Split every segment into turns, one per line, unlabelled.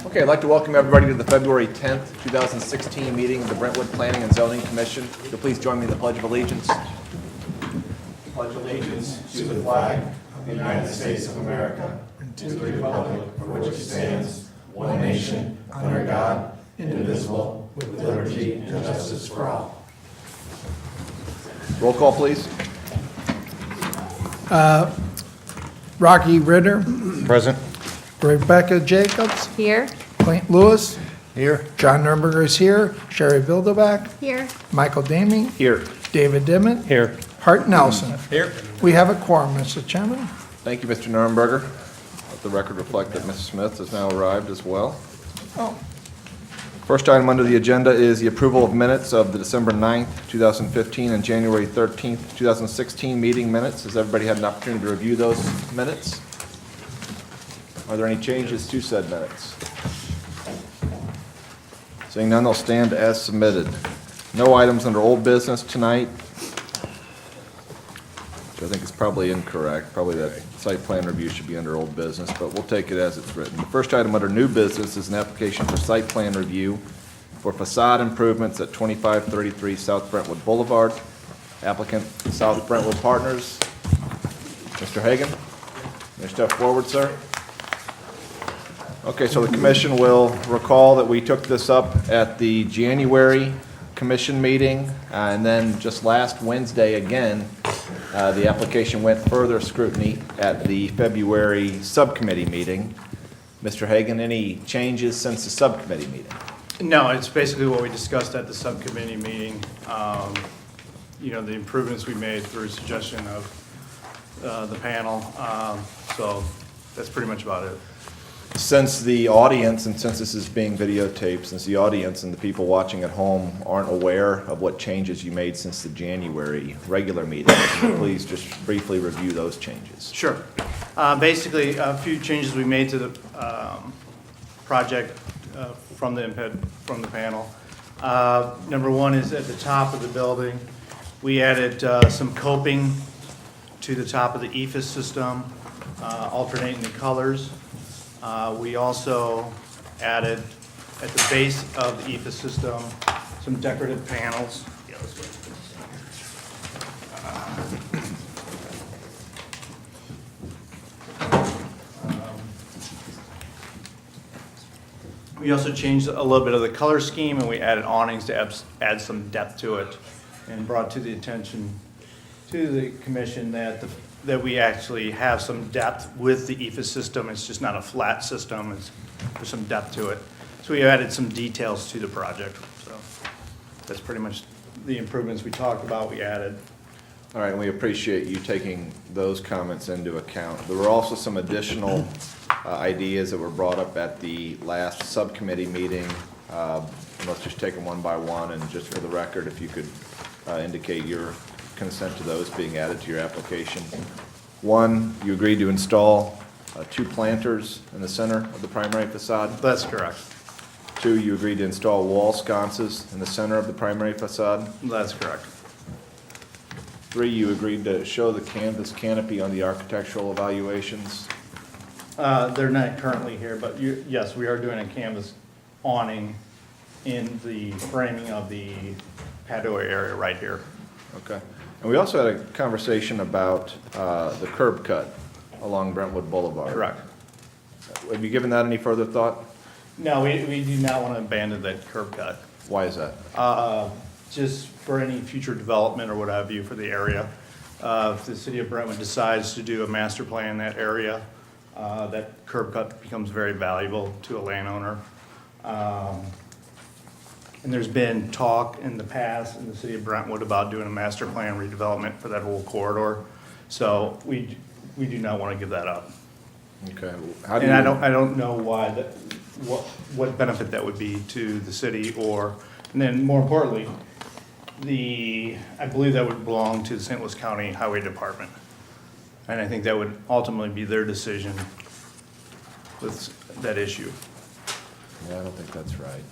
Okay, I'd like to welcome everybody to the February 10th, 2016 meeting of the Brentwood Planning and Zoning Commission. If you'll please join me in the Pledge of Allegiance. Pledge allegiance to the flag of the United States of America and to the republic for which it stands, one nation, under God, indivisible, with liberty and justice for all. Roll call, please.
Rocky Ritter,
Present.
Rebecca Jacobs,
Here.
Clint Lewis,
Here.
John Nuremberger is here, Sherry Bilderback,
Here.
Michael Daming,
Here.
David Dimmitt,
Here.
Hart Nelson.
Here.
We have a quorum, Mr. Chairman.
Thank you, Mr. Nuremberger. Let the record reflect that Mrs. Smith has now arrived as well.
Oh,
First item under the agenda is the approval of minutes of the December 9th, 2015 and January 13th, 2016 meeting minutes. Has everybody had an opportunity to review those minutes? Are there any changes to said minutes? Seeing none, they'll stand as submitted. No items under old business tonight, which I think is probably incorrect. Probably that site plan review should be under old business, but we'll take it as it's written. The first item under new business is an application for site plan review for facade improvements at 2533 South Brentwood Boulevard. Applicant South Brentwood Partners. Mr. Hagan, may I step forward, sir? Okay, so the commission will recall that we took this up at the January commission meeting, and then just last Wednesday again, the application went further scrutiny at the February subcommittee meeting. Mr. Hagan, any changes since the subcommittee meeting?
No, it's basically what we discussed at the subcommittee meeting. The improvements we made through suggestion of the panel. So that's pretty much about it.
Since the audience, and since this is being videotaped, since the audience and the people watching at home aren't aware of what changes you made since the January regular meeting, please just briefly review those changes.
Sure. Basically, a few changes we made to the project from the input from the panel. Number one is at the top of the building, we added some coping to the top of the EFIS system, alternating the colors. We also added at the base of the EFIS system some decorative panels. We also changed a little bit of the color scheme, and we added awnings to add some depth to it, and brought to the attention to the commission that we actually have some depth with the EFIS system. It's just not a flat system. There's some depth to it. So we added some details to the project. So that's pretty much the improvements we talked about, we added.
All right, and we appreciate you taking those comments into account. There were also some additional ideas that were brought up at the last subcommittee meeting. Let's just take them one by one, and just for the record, if you could indicate your consent to those being added to your application. One, you agreed to install 2 planters in the center of the primary facade.
That's correct.
2, you agreed to install wall sconces in the center of the primary facade.
That's correct.
3, you agreed to show the canvas canopy on the architectural evaluations.
They're not currently here, but yes, we are doing a canvas awning in the framing of the patio area right here.
Okay. And we also had a conversation about the curb cut along Brentwood Boulevard.
Correct.
Have you given that any further thought?
No, we do not want to abandon that curb cut.
Why is that?
Just for any future development or what have you for the area. If the city of Brentwood decides to do a master plan in that area, that curb cut becomes very valuable to a landowner. And there's been talk in the past in the city of Brentwood about doing a master plan redevelopment for that whole corridor. So we do not want to give that up.
Okay.
And I don't know why that, what benefit that would be to the city, or, and then more importantly, I believe that would belong to the St. Louis County Highway Department. And I think that would ultimately be their decision with that issue.
Yeah, I don't think that's right.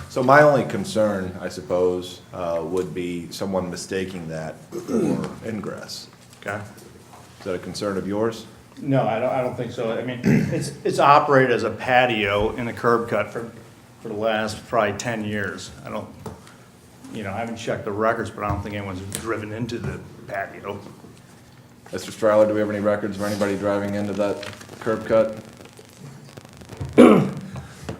So my only concern, I suppose, would be someone mistaking that for ingress.
Okay?
Is that a concern of yours?
No, I don't think so. I mean, it's operated as a patio in the curb cut for the last probably 10 years. I haven't checked the records, but I don't think anyone's driven into the patio.
Mr. Stryler, do we have any records of anybody driving into that curb cut?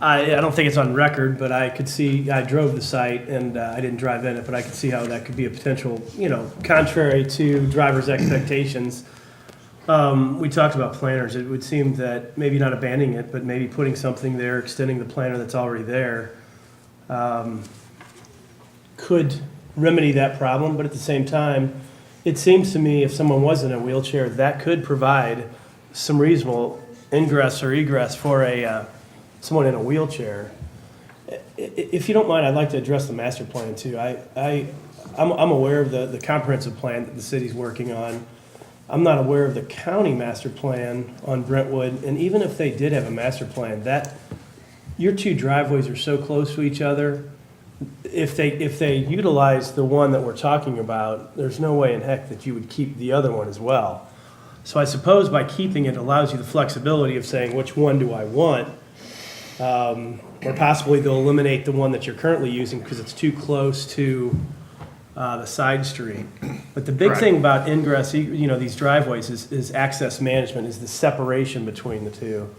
I don't think it's on record, but I could see, I drove the site and I didn't drive in it, but I could see how that could be a potential, contrary to drivers' expectations. We talked about planters. It would seem that maybe not abandoning it, but maybe putting something there, extending the planter that's already there, could remedy that problem. But at the same time, it seems to me if someone was in a wheelchair, that could provide some reasonable ingress or egress for someone in a wheelchair. If you don't mind, I'd like to address the master plan too. I'm aware of the comprehensive plan that the city's working on. I'm not aware of the county master plan on Brentwood, and even if they did have a master plan, your two driveways are so close to each other. If they utilize the one that we're talking about, there's no way in heck that you would keep the other one as well. So I suppose by keeping it allows you the flexibility of saying, which one do I want? Or possibly they'll eliminate the one that you're currently using because it's too close to the side street. But the big
Correct.
thing about ingress, these driveways is access management, is the separation between the two.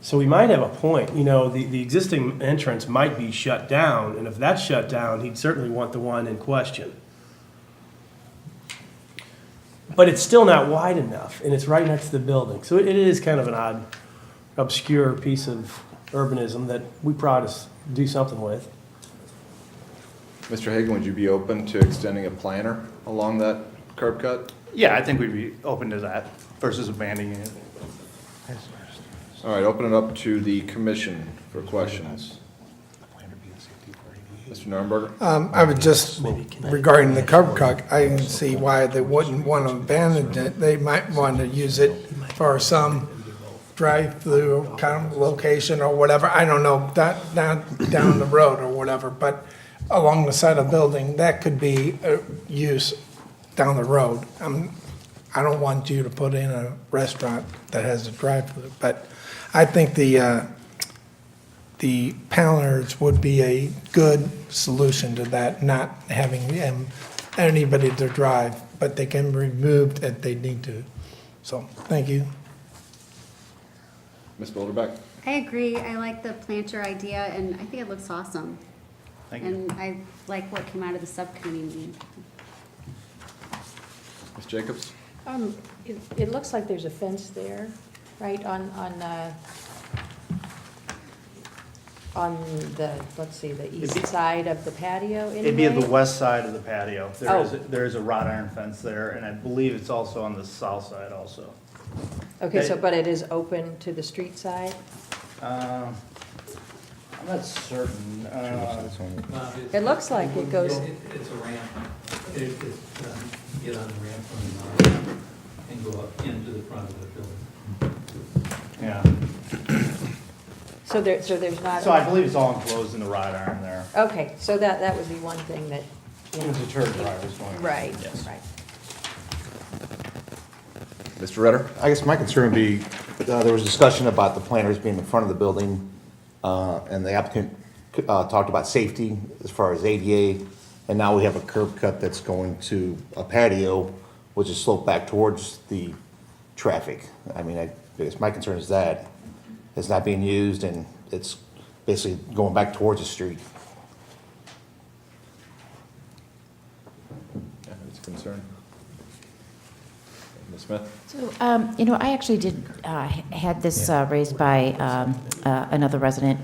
So we might have a point, the existing entrance might be shut down, and if that's shut down, he'd certainly want the one in question. But it's still not wide enough, and it's right next to the building. So it is kind of an odd, obscure piece of urbanism that we probably do something with.
Mr. Hagan, would you be open to extending a planter along that curb cut?
Yeah, I think we'd be open to that versus abandoning it.
All right, open it up to the commission for questions. Mr. Nurnberger?
I would just, regarding the curb cut, I didn't see why they wouldn't want to abandon it. They might want to use it for some drive-through kind of location or whatever. I don't know, down the road or whatever, but along the side of the building, that could be a use down the road. I don't want you to put in a restaurant that has a drive-through, but I think the panelers would be a good solution to that, not having anybody to drive, but they can be removed if they need to. So, thank you.
Ms. Bilderbeck?
I agree. I like the planter idea, and I think it looks awesome.
Thank you.
And I like what came out of the subcommittee meeting.
Ms. Jacobs?
It looks like there's a fence there, right, on the, let's see, the east side of the patio anyway?
It'd be at the west side of the patio.
Oh.
There is a wrought iron fence there, and I believe it's also on the south side also.
Okay, so, but it is open to the street side?
I'm not certain.
It looks like it goes,
It's a ramp. It's, get on the ramp and go up into the front of the building.
Yeah.
so there's not.
So I believe it's all enclosed in the wrought iron there.
Okay, so that would be one thing that,
It would deter drivers going.
right,
Yes.
right.
Mr. Ritter?
I guess my concern would be, there was discussion about the planters being in front of the building, and the applicant talked about safety as far as ADA, and now we have a curb cut that's going to a patio, which is sloped back towards the traffic. I mean, I guess my concern is that it's not being used, and it's basically going back towards the street.
Yeah, it's a concern. Ms. Smith?
So, I actually did, had this raised by another resident.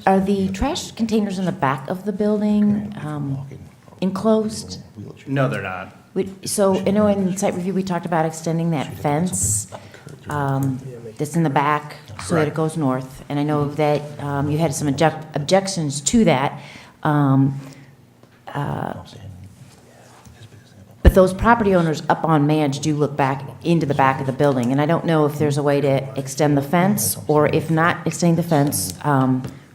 Are the trash containers in the back of the building enclosed?
No, they're not.
So, in site review, we talked about extending that fence that's in the back so that it goes north. And I know that you had some objections to that. But those property owners up on Madge do look back into the back of the building, and I don't know if there's a way to extend the fence, or if not extending the fence,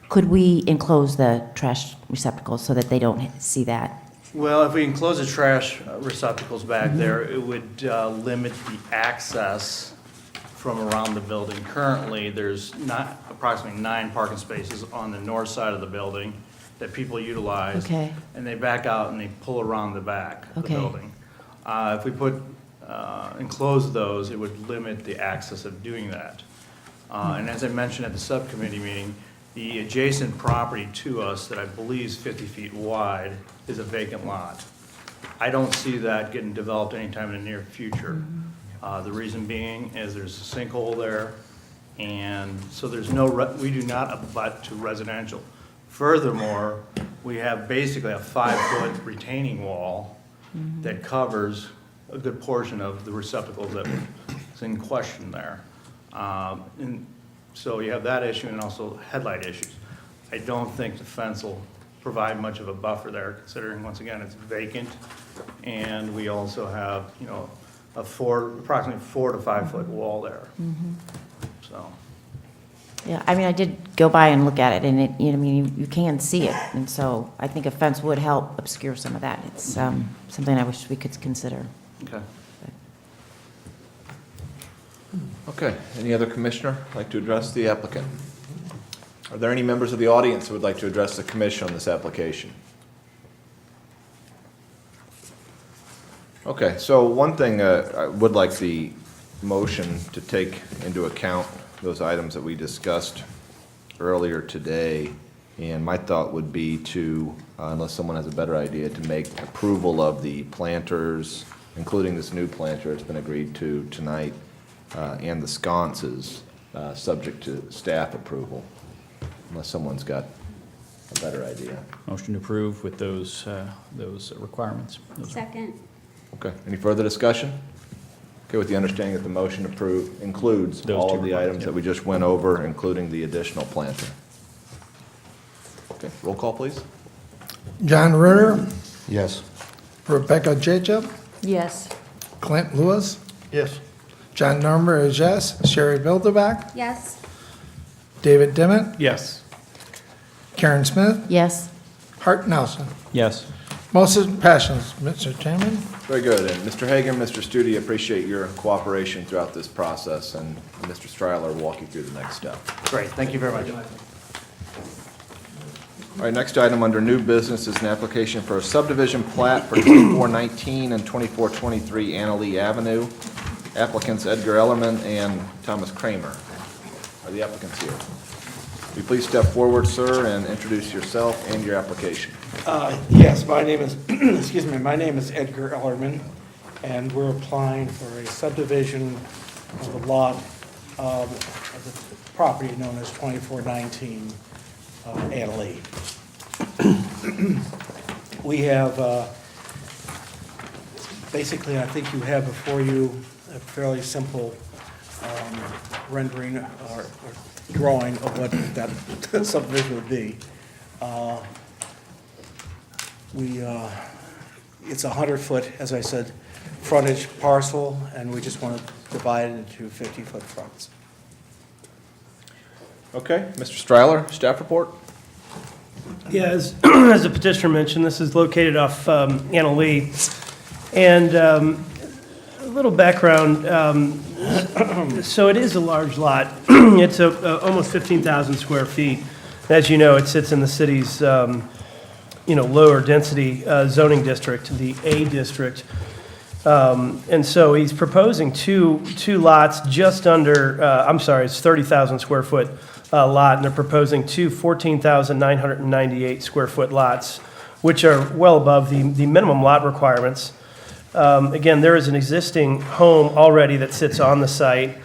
could we enclose the trash receptacles so that they don't see that?
Well, if we enclose the trash receptacles back there, it would limit the access from around the building. Currently, there's not approximately 9 parking spaces on the north side of the building that people utilize.
Okay.
And they back out and they pull around the back of the
Okay.
building. If we put, enclose those, it would limit the access of doing that. And as I mentioned at the subcommittee meeting, the adjacent property to us that I believe is 50 feet wide is a vacant lot. I don't see that getting developed anytime in the near future. The reason being is there's a sinkhole there, and so there's no, we do not abut to residential. Furthermore, we have basically a 5-foot retaining wall that covers a good portion of the receptacles that is in question there. And so you have that issue and also headlight issues. I don't think the fence will provide much of a buffer there, considering, once again, it's vacant. And we also have, you know, approximately 4 to 5 foot wall there. So,
Yeah, I mean, I did go by and look at it, and it, you know, I mean, you can see it, and so I think a fence would help obscure some of that. It's something I wish we could consider.
okay.
Okay, any other commissioner like to address the applicant? Are there any members of the audience who would like to address the commission on this application? Okay, so one thing, I would like the motion to take into account those items that we discussed earlier today. And my thought would be to, unless someone has a better idea, to make approval of the planters, including this new planter that's been agreed to tonight, and the sconces, subject to staff approval, unless someone's got a better idea.
Motion to approve with those requirements.
Second.
Okay, any further discussion? Okay, with the understanding that the motion includes
Those
all
two
of the
requirements,
items that we just went over, including the additional planter. Okay, roll call, please.
John Ritter,
Yes.
Rebecca Jacob,
Yes.
Clint Lewis,
Yes.
John Norman is yes, Sherry Bilderback,
Yes.
David Dimmitt,
Yes.
Karen Smith,
Yes?
Hart Nelson.
Yes.
Motion passes, Mr. Chairman.
Very good, and Mr. Hagan, Mr. Studi, appreciate your cooperation throughout this process, and Mr. Stryler will walk you through the next step.
Great, thank you very much.
All right, next item under new business is an application for a subdivision plat for 2419 and 2423 Annalee Avenue. Applicants Edgar Ellerman and Thomas Kramer. Are the applicants here? Will you please step forward, sir, and introduce yourself and your application?
Yes, my name is, excuse me, my name is Edgar Ellerman, and we're applying for a subdivision of a lot of the property known as 2419 Annalee. We have, basically, I think you have before you a fairly simple rendering or drawing of what that subdivision would be. It's a 100-foot, as I said, frontage parcel, and we just want to divide it into 50-foot fronts.
Okay, Mr. Stryler, staff report?
Yeah, as the petitioner mentioned, this is located off Annalee. And a little background, so it is a large lot. It's almost 15,000 square feet. As you know, it sits in the city's, lower density zoning district, the A district. And so he's proposing two lots just under, it's 30,000 square foot lot, and they're proposing two 14,998 square foot lots, which are well above the minimum lot requirements. Again, there is an existing home already that sits on the site.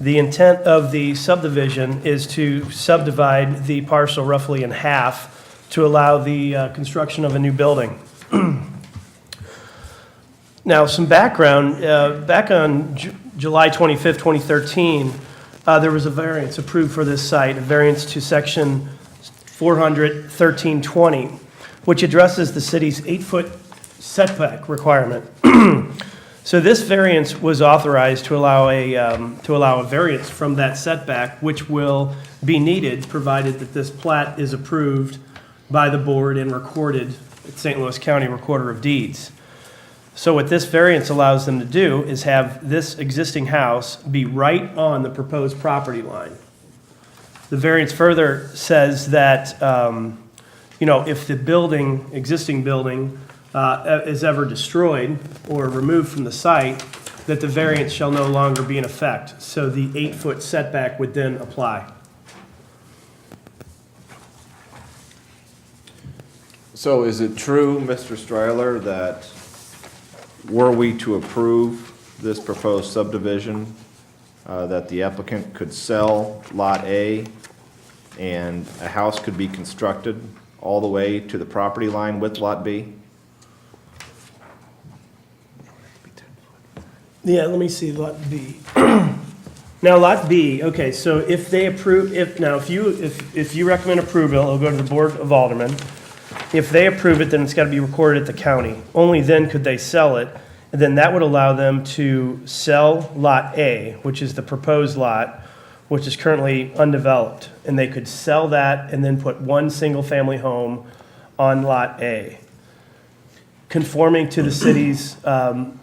The intent of the subdivision is to subdivide the parcel roughly in half to allow the construction of a new building. Now, some background, back on July 25th, 2013, there was a variance approved for this site, a variance to section 400-1320, which addresses the city's 8-foot setback requirement. So this variance was authorized to allow a variance from that setback, which will be needed provided that this plat is approved by the board and recorded at St. Louis County Recorder of Deeds. So what this variance allows them to do is have this existing house be right on the proposed property line. The variance further says that, if the existing building is ever destroyed or removed from the site, that the variance shall no longer be in effect. So the 8-foot setback would then apply.
So is it true, Mr. Stryler, that were we to approve this proposed subdivision, that the applicant could sell Lot A and a house could be constructed all the way to the property line with Lot B?
Yeah, let me see Lot B. Now, Lot B, okay, so if they approve, if you recommend approval, it'll go to the Board of Aldermen. If they approve it, then it's got to be recorded at the county. Only then could they sell it, and then that would allow them to sell Lot A, which is the proposed lot, which is currently undeveloped. And they could sell that and then put one single-family home on Lot A, conforming to the city's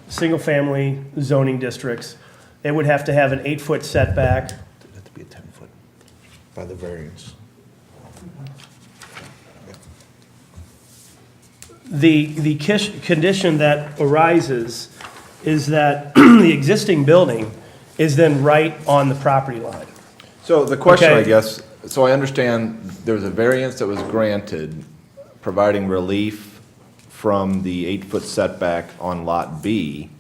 single-family zoning districts. It would have to have an 8-foot setback.
It'd have to be a 10-foot by the variance.
The condition that arises is that the existing building is then right on the property line.
So the question, I
Okay.
guess, so I understand there's a variance that was granted providing relief from the 8-foot setback on Lot B.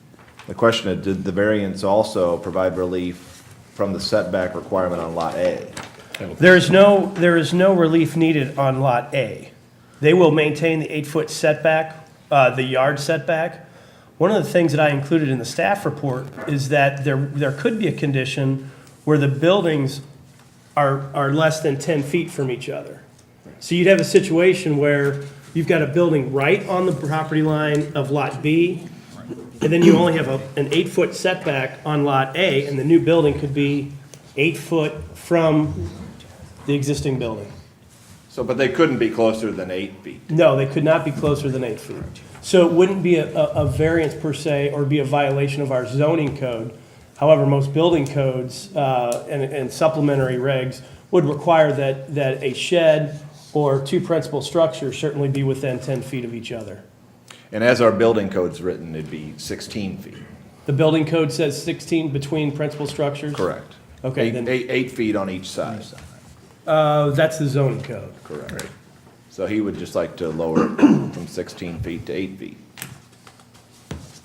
The question is, did the variance also provide relief from the setback requirement on Lot A?
There is no relief needed on Lot A. They will maintain the 8-foot setback, the yard setback. One of the things that I included in the staff report is that there could be a condition where the buildings are less than 10 feet from each other. So you'd have a situation where you've got a building right on the property line of Lot B, and then you only have an 8-foot setback on Lot A, and the new building could be 8 foot from the existing building.
So, but they couldn't be closer than 8 feet.
No, they could not be closer than 8 feet. So it wouldn't be a variance per se, or be a violation of our zoning code. However, most building codes and supplementary regs would require that a shed or two principal structures certainly be within 10 feet of each other.
And as our building code's written, it'd be 16 feet.
The building code says 16 between principal structures?
Correct.
Okay,
Eight-
then-
8 feet on each side.
That's the zoning code.
Correct. So he would just like to lower it from 16 feet to 8 feet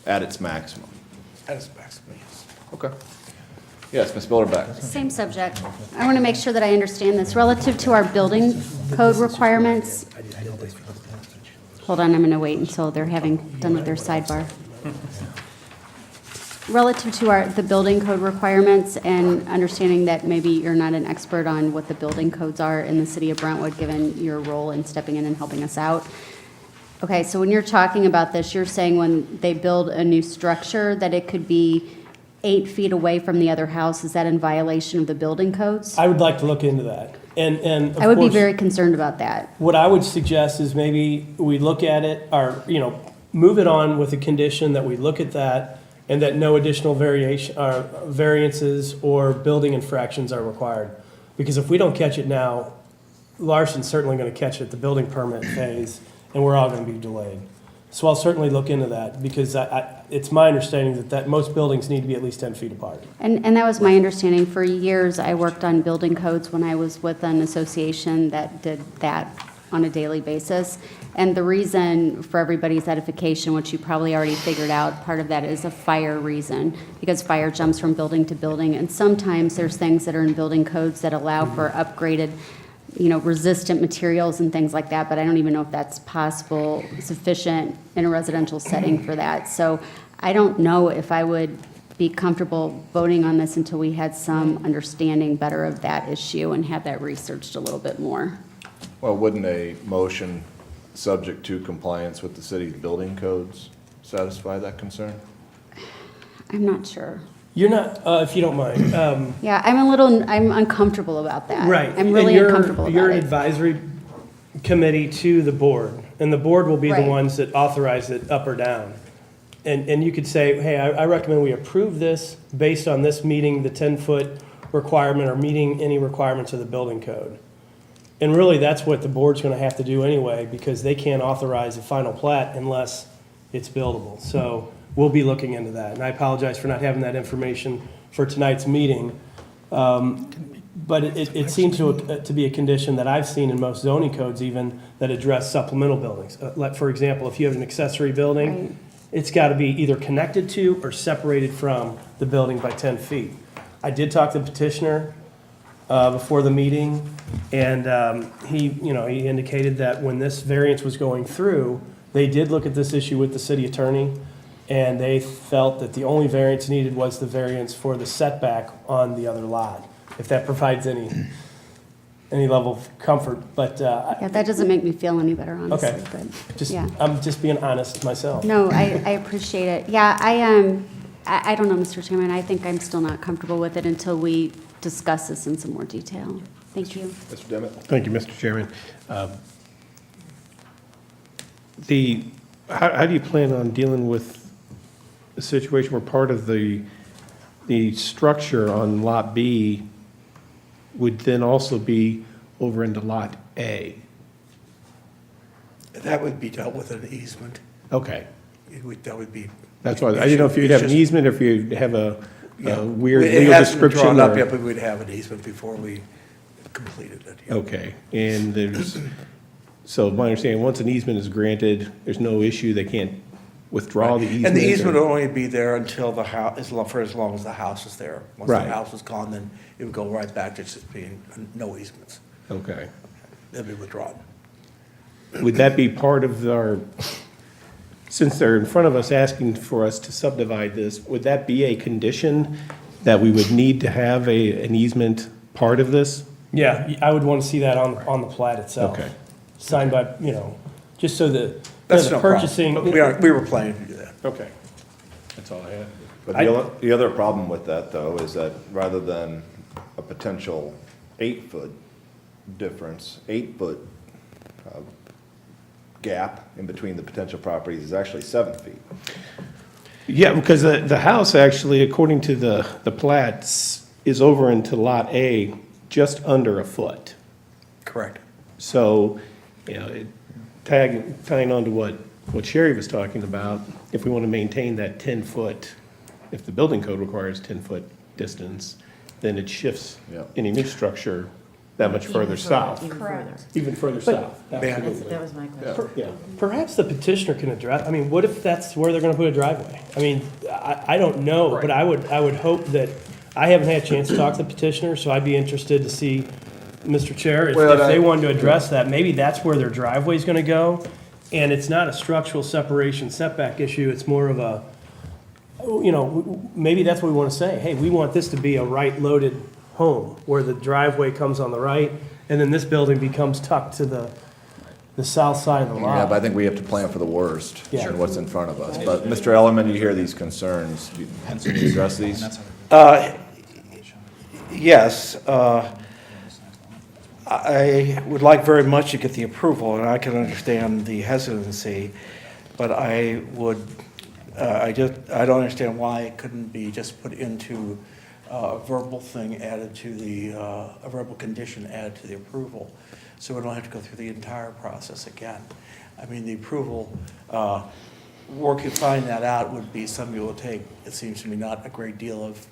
at its maximum.
That is maximum, yes.
Okay. Yes, Ms. Bilderbeck.
Same subject. I want to make sure that I understand this. Relative to our building code requirements, hold on, I'm going to wait until they're done with their sidebar. Relative to the building code requirements, and understanding that maybe you're not an expert on what the building codes are in the city of Brentwood, given your role in stepping in and helping us out. Okay, so when you're talking about this, you're saying when they build a new structure, that it could be 8 feet away from the other house. Is that in violation of the building codes?
I would like to look into that. And
I would be
of course,
very concerned about that.
what I would suggest is maybe we look at it, or, move it on with a condition that we look at that, and that no additional variances or building infractions are required. Because if we don't catch it now, Larson's certainly going to catch it at the building permit phase, and we're all going to be delayed. So I'll certainly look into that, because it's my understanding that most buildings need to be at least 10 feet apart.
And that was my understanding. For years, I worked on building codes when I was with an association that did that on a daily basis. And the reason, for everybody's edification, which you probably already figured out, part of that is a fire reason, because fire jumps from building to building. And sometimes there's things that are in building codes that allow for upgraded, resistant materials and things like that, but I don't even know if that's possible, sufficient in a residential setting for that. So I don't know if I would be comfortable voting on this until we had some understanding better of that issue and have that researched a little bit more.
Well, wouldn't a motion subject to compliance with the city's building codes satisfy that concern?
I'm not sure.
You're not, if you don't mind.
Yeah, I'm uncomfortable about that.
Right.
I'm really
And
uncomfortable
You're
about
an
it.
advisory committee to the board, and the board will be the
Right.
ones that authorize it up or down. And you could say, hey, I recommend we approve this based on this meeting the 10-foot requirement or meeting any requirements of the building code. And really, that's what the board's gonna have to do anyway, because they can't authorize a final plat unless it's buildable. So we'll be looking into that. And I apologize for not having that information for tonight's meeting. But it seems to be a condition that I've seen in most zoning codes even that address supplemental buildings. Like, for example, if you have an accessory building,
Right.
it's got to be either connected to or separated from the building by 10 feet. I did talk to the petitioner before the meeting, and he indicated that when this variance was going through, they did look at this issue with the city attorney, and they felt that the only variance needed was the variance for the setback on the other lot, if that provides any level of comfort. But
Yeah, that doesn't make me feel any better, honestly,
Okay.
but, yeah.
I'm just being honest myself.
No, I appreciate it. Yeah, I don't know, Mr. Chairman, I think I'm still not comfortable with it until we discuss this in some more detail. Thank you.
Mr. Demmett?
Thank you, Mr. Chairman. How do you plan on dealing with a situation where part of the structure on Lot B would then also be over into Lot A?
That would be dealt with an easement.
Okay,
That would be.
that's why, I didn't know if you'd have an
It's just-
easement, or if you'd have a
Yeah.
weird
It
legal
hasn't been
description.
drawn up
or-
yet, but we'd have an easement before we completed it. yeah.
Okay, and so my understanding, once an easement is granted, there's no issue, they can't withdraw the easement?
And the easement
or-
will only be there until the house, for as long as the house is there. Once
Right.
the house is gone, then it would go right back to just being no easements.
Okay.
They'll be withdrawn.
Would that be part of our, since they're in front of us asking for us to subdivide this, would that be a condition that we would need to have an easement part of this?
Yeah, I would want to see that on the plat itself.
Okay.
Signed by, just so that
That's
the
no problem.
purchasing.
But we were planning to do that.
Okay. That's all I had.
But the other problem with that, though, is that rather than a potential 8-foot difference, 8-foot gap in between the potential properties is actually 7 feet.
Yeah, because the house actually, according to the plats, is over into Lot A just under a foot.
Correct.
So, tying on to what Sherry was talking about, if we want to maintain that 10-foot, if the building code requires 10-foot distance, then it shifts
Yep.
any new structure that much further south,
Correct.
even further south.
Man.
That was my question.
Yeah.
Perhaps the petitioner can address, what if that's where they're gonna put a driveway? I don't know, but I would hope that, I haven't had a chance to talk to the petitioner, so I'd be interested to see, Mr. Chair, if
Well,
they wanted to address that, maybe that's where their driveway's gonna go. And it's not a structural separation setback issue, it's more of a, maybe that's what we wanna say. Hey, we want this to be a right-loaded home, where the driveway comes on the right, and then this building becomes tucked to the south side of the lot.
Yeah, but I think we have to plan for the worst
Yeah.
and what's in front of us. But Mr. Ellerman, you hear these concerns. Can you address these?
Yes, I would like very much to get the approval, and I can understand the hesitancy, but I would, I don't understand why it couldn't be just put into a verbal thing added to the, a verbal condition added to the approval, so we don't have to go through the entire process again. I mean, the approval, working, finding that out would be something it will take, it seems to me, not a great deal of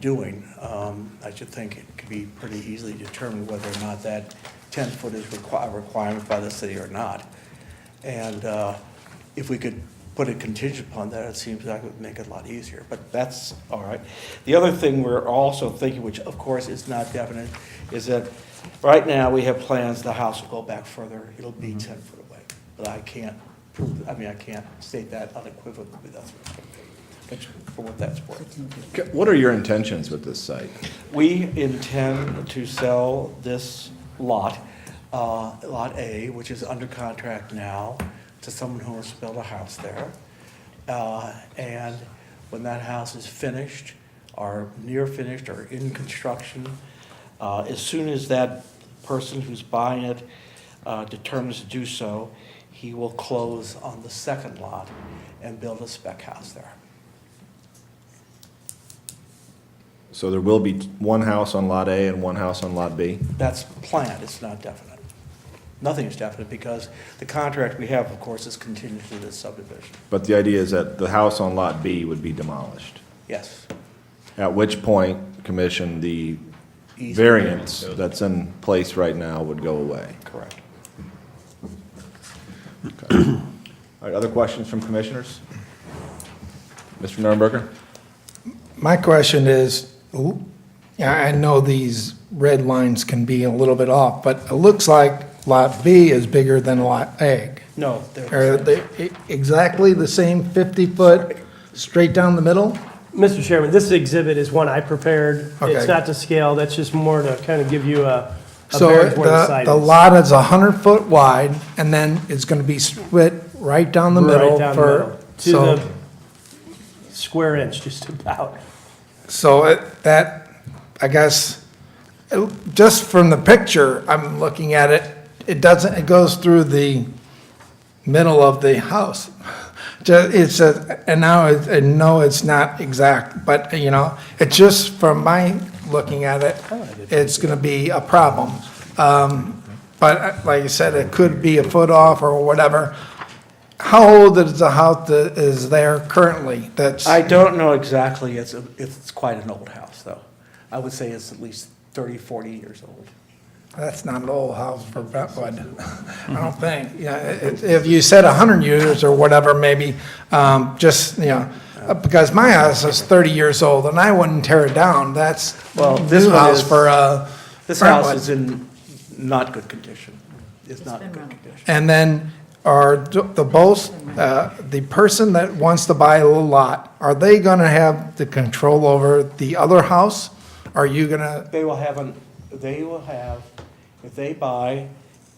doing. I should think it could be pretty easily determined whether or not that 10-foot is a requirement by the city or not. And if we could put a contingent upon that, it seems like it would make it a lot easier, but that's all right. The other thing we're also thinking, which of course is not definite, is that right now we have plans, the house will go back further, it'll be 10 foot away. But I can't prove, I can't state that unequivocally, that's what it's going to be. But for what that's worth.
What are your intentions with this site?
We intend to sell this lot, Lot A, which is under contract now, to someone who wants to build a house there. And when that house is finished, or near finished, or in construction, as soon as that person who's buying it determines to do so, he will close on the second lot and build a spec house there.
So there will be one house on Lot A and one house on Lot B?
That's planned, it's not definite. Nothing is definite because the contract we have, of course, is continued through this subdivision.
But the idea is that the house on Lot B would be demolished,
Yes.
at which point, Commission, the
Easement.
variance that's in place right now would go away.
Correct.
All right, other questions from commissioners? Mr. Nurnberger?
My question is, yeah, I know these red lines can be a little bit off, but it looks like Lot B is bigger than Lot A.
No,
Are they exactly the same 50-foot straight down the middle?
Mr. Chairman, this exhibit is one I prepared.
Okay.
It's not to scale, that's just more to kind of give you a
So
bearings where the site
the
is.
lot is 100-foot wide, and then it's going to be split right down the middle
Right down the
for...
middle, to
so-
the square inch, just about.
So that, I guess, just from the picture, I'm looking at it, it doesn't, it goes through the middle of the house. It's and now, I know it's not exact, but, you know, it's just from my looking at it, it's gonna be a problem. But like I said, it could be a foot off or whatever. How old is the house that is there currently? That's,
I don't know exactly, it's quite an old house, though. I would say it's at least 30, 40 years old.
that's not an old house for Brentwood, I don't think. Yeah, if you said 100 years or whatever, maybe, just, you know, because my house is 30 years old and I wouldn't tear it down. That's
Well, this
new
one
house
is-
for,
This house
Brentwood.
is in not good condition. It's not in good condition.
And then are the both, the person that wants to buy a little lot, are they gonna have the control over the other house? Are you gonna,
They will have, if they buy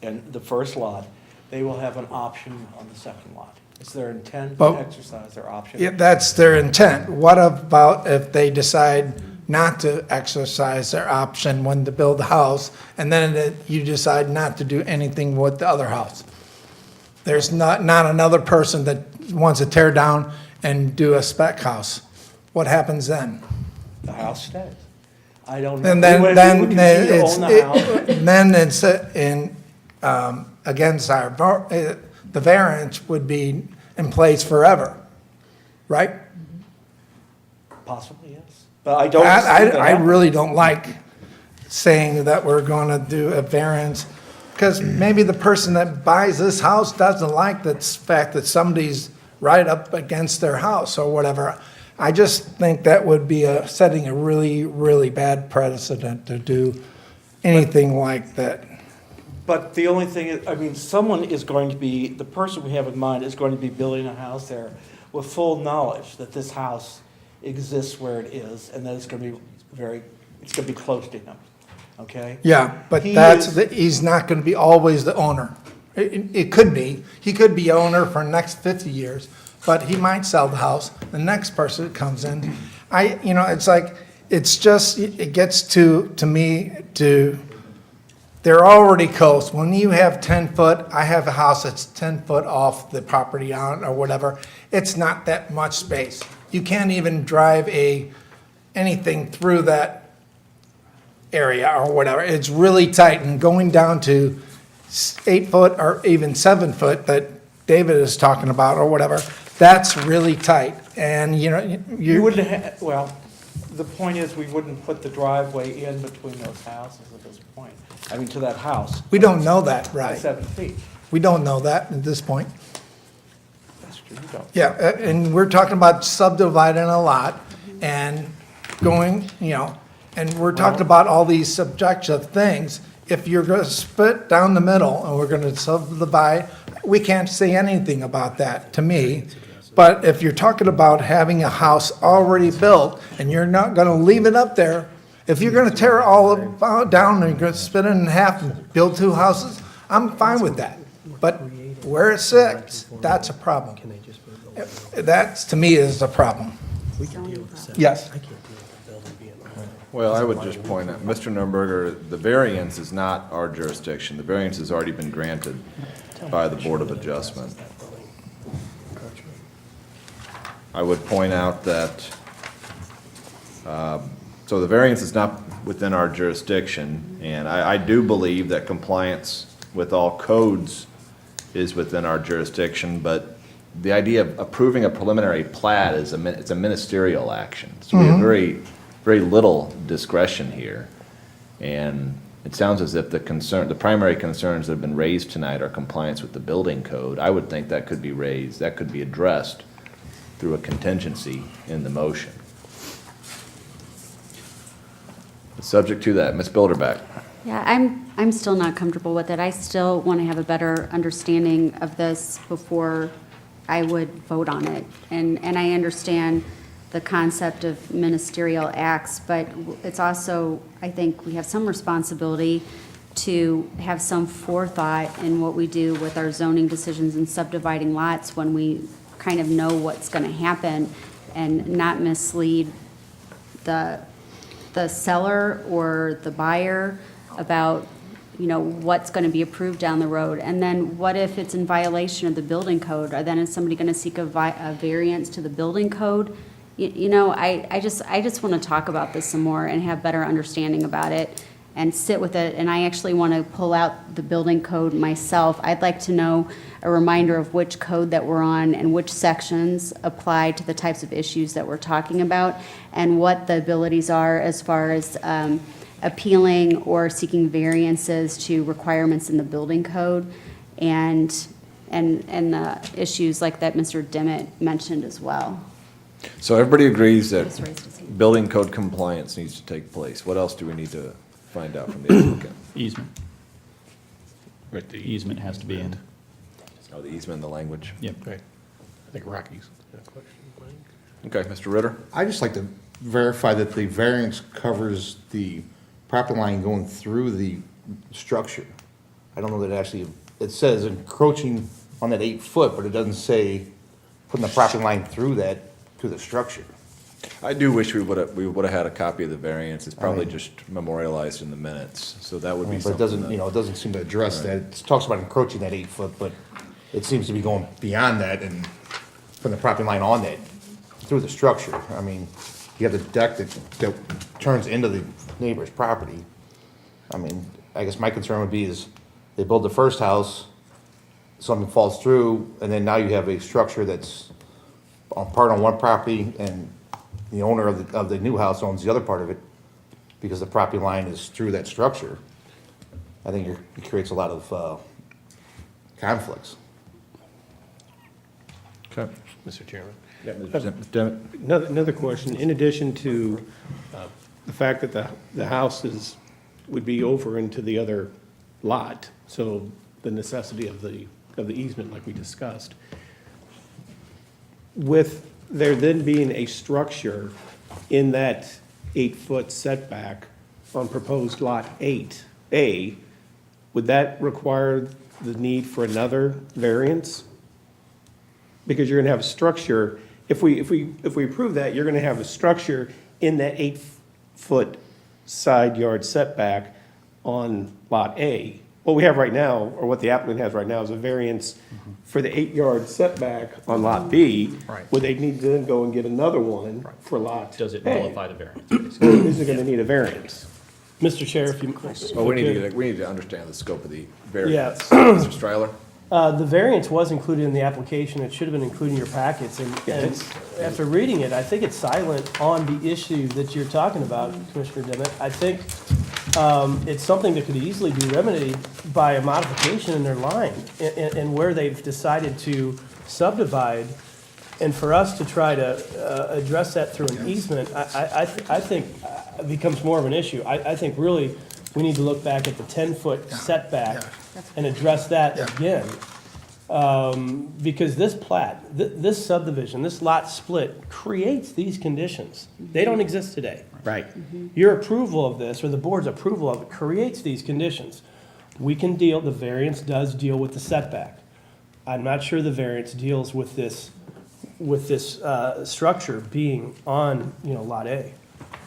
in the first lot, they will have an option on the second lot. It's their intent to
But-
exercise their option.
yeah, that's their intent. What about if they decide not to exercise their option when to build the house, and then you decide not to do anything with the other house? There's not another person that wants to tear down and do a spec house. What happens then?
The house stays. I don't know.
And
We would continue to
it's,
own the house.
then it's in, against our, the variance would be in place forever, right?
Possibly, yes. But I don't. see that
I
happening.
really don't like saying that we're gonna do a variance, because maybe the person that buys this house doesn't like the fact that somebody's right up against their house or whatever. I just think that would be setting a really, really bad precedent to do anything like that.
But the only thing is, I mean, someone is going to be, the person we have in mind is going to be building a house there with full knowledge that this house exists where it is and that it's going to be it's going to be close to him, okay?
Yeah, but
He
that's,
is-
he's not gonna be always the owner. It could be, he could be owner for the next 50 years, but he might sell the house, the next person that comes in. You know, it's like, it's just, it gets to me, they're already close. When you have 10 foot, I have a house that's 10 foot off the property line or whatever, it's not that much space. You can't even drive anything through that area or whatever. It's really tight, and going down to 8 foot or even 7 foot that David is talking about or whatever, that's really tight. And, you know,
You wouldn't have, well, the point is, we wouldn't put the driveway in between those houses at this point. I mean, to that house.
we don't know that,
By
right?
7 feet.
We don't know that at this point.
That's true, you don't.
Yeah, and we're talking about subdividing a lot and going, you know, and we're talking about all these subjective things. If you're gonna split down the middle and we're gonna subdivide, we can't say anything about that, to me. But if you're talking about having a house already built and you're not gonna leave it up there, if you're gonna tear it all down and you're gonna split it in half and build 2 houses, I'm fine with that. But where it sits, that's a problem. That, to me, is a problem. Yes.
Well, I would just point out, Mr. Nurnberger, the variance is not our jurisdiction. The variance has already been granted. by the Board of Adjustment. I would point out that, so the variance is not within our jurisdiction, and I do believe that compliance with all codes is within our jurisdiction, but the idea of approving a preliminary plat is it's a ministerial action. So we have very, very little discretion here. And it sounds as if the primary concerns that have been raised tonight are compliance with the building code. I would think that could be raised, that could be addressed through a contingency in the motion. Subject to that, Ms. Bilderback.
Yeah, I'm still not comfortable with it. I still want to have a better understanding of this before I would vote on it. And I understand the concept of ministerial acts, but it's also, I think we have some responsibility to have some forethought in what we do with our zoning decisions and subdividing lots when we kind of know what's going to happen and not mislead the seller or the buyer about, you know, what's going to be approved down the road. And then what if it's in violation of the building code? Or then is somebody going to seek a variance to the building code? You know, I just want to talk about this some more and have better understanding about it and sit with it. And I actually want to pull out the building code myself. I'd like to know a reminder of which code that we're on and which sections apply to the types of issues that we're talking about and what the abilities are as far as appealing or seeking variances to requirements in the building code and the issues like that Mr. Dimmitt mentioned as well.
So everybody agrees that
Just raised his hand.
building code compliance needs to take place. What else do we need to find out from the applicant?
Easement. The easement has to be in.
Oh, the easement in the language?
Yep.
Right. I think Rocky's.
Okay, Mr. Ritter?
I'd just like to verify that the variance covers the property line going through the structure. I don't know that it says encroaching on that 8 foot, but it doesn't say putting the property line through that to the structure.
I do wish we would have had a copy of the variance. It's probably just memorialized in the minutes, so that would be
But it
something
doesn't,
that-
you know, it doesn't seem to address that. It talks about encroaching that 8 foot, but it seems to be going beyond that and putting the property line on that, through the structure. I mean, you have the deck that turns into the neighbor's property. I mean, I guess my concern would be is they build the first house, something falls through, and then now you have a structure that's part on one property and the owner of the new house owns the other part of it because the property line is through that structure. I think it creates a lot of conflicts.
Okay.
Mr. Chairman.
Yeah, Mr. Dimmitt?
Another question, in addition to the fact that the house would be over into the other lot, so the necessity of the easement like we discussed, with there then being a structure in that 8-foot setback on proposed lot 8A, would that require the need for another variance? Because you're gonna have a structure, if we approve that, you're gonna have a structure in that 8-foot side yard setback on lot A. What we have right now, or what the applicant has right now, is a variance for the 8-yard setback on lot B.
Right.
Would they need to then go and get another one for lot
Does it
A?
nullify the variance, basically?
Is it gonna need a variance?
Mr. Chair, if you.
Well, we need to understand the scope of the variance.
Yeah.
Mr. Stryler?
The variance was included in the application. It should have been included in your packets. And after reading it, I think it's silent on the issue that you're talking about, Commissioner Dimmitt. I think it's something that could easily be remedied by a modification in their line and where they've decided to subdivide. And for us to try to address that through an easement, I think it becomes more of an issue. I think really we need to look back at the 10-foot setback and address that again. Because this plat, this subdivision, this lot split creates these conditions. They don't exist today.
Right.
Your approval of this, or the board's approval of it, creates these conditions. We can deal, the variance does deal with the setback. I'm not sure the variance deals with this structure being on, lot A.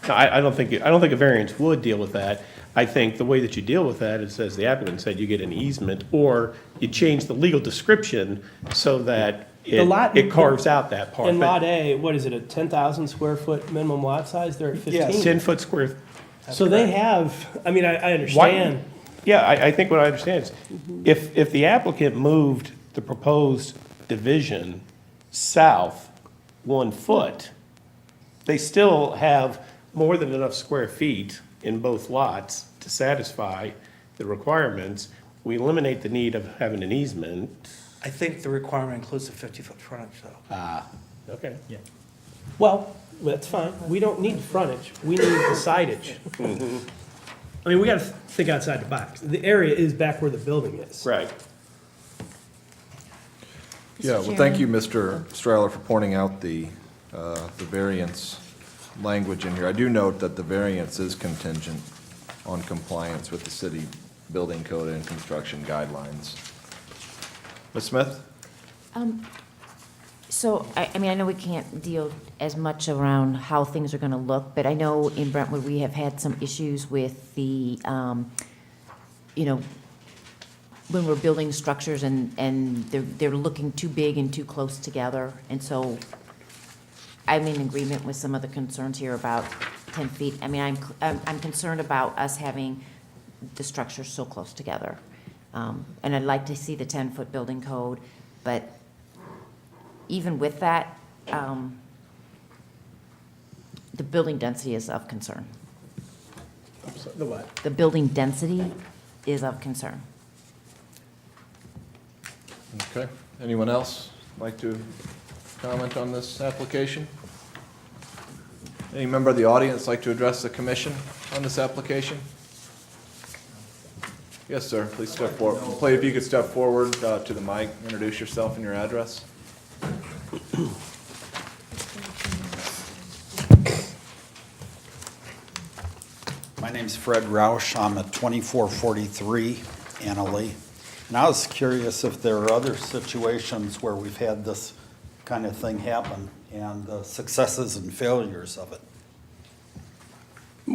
No, I don't think a variance would deal with that. I think the way that you deal with that is, as the applicant said, you get an easement, or you change the legal description so that it carves out that part.
In
But
Lot A, what is it, a 10,000 square foot minimum lot size? They're at 15.
10-foot square.
So they have, I mean, I understand.
Yeah, I think what I understand is, if the applicant moved the proposed division south 1 foot, they still have more than enough square feet in both lots to satisfy the requirements. We eliminate the need of having an easement.
I think the requirement includes a 50-foot frontage, though.
Okay.
Well, that's fine. We don't need frontage. We need the sidage. I mean, we got to think outside the box. The area is back where the building is.
Right.
Yeah, well, thank you, Mr. Strahler, for pointing out the variance language in here. I do note that the variance is contingent on compliance with the city building code and construction guidelines. Ms. Smith?
So, I mean, I know we can't deal as much around how things are gonna look, but I know in Brentwood, we have had some issues with the, you know, when we're building structures and they're looking too big and too close together. And so I'm in agreement with some of the concerns here about 10 feet. I mean, I'm concerned about us having the structures so close together. And I'd like to see the 10-foot building code, but even with that, the building density is of concern.
The what?
The building density is of concern.
Okay. Anyone else like to comment on this application? Any member of the audience like to address the commission on this application? Yes, sir. Please step forward. Please, if you could step forward to the mic, introduce yourself and your address.
My name's Fred Roush. I'm at 2443 Annalee. And I was curious if there are other situations where we've had this kind of thing happen and the successes and failures of it.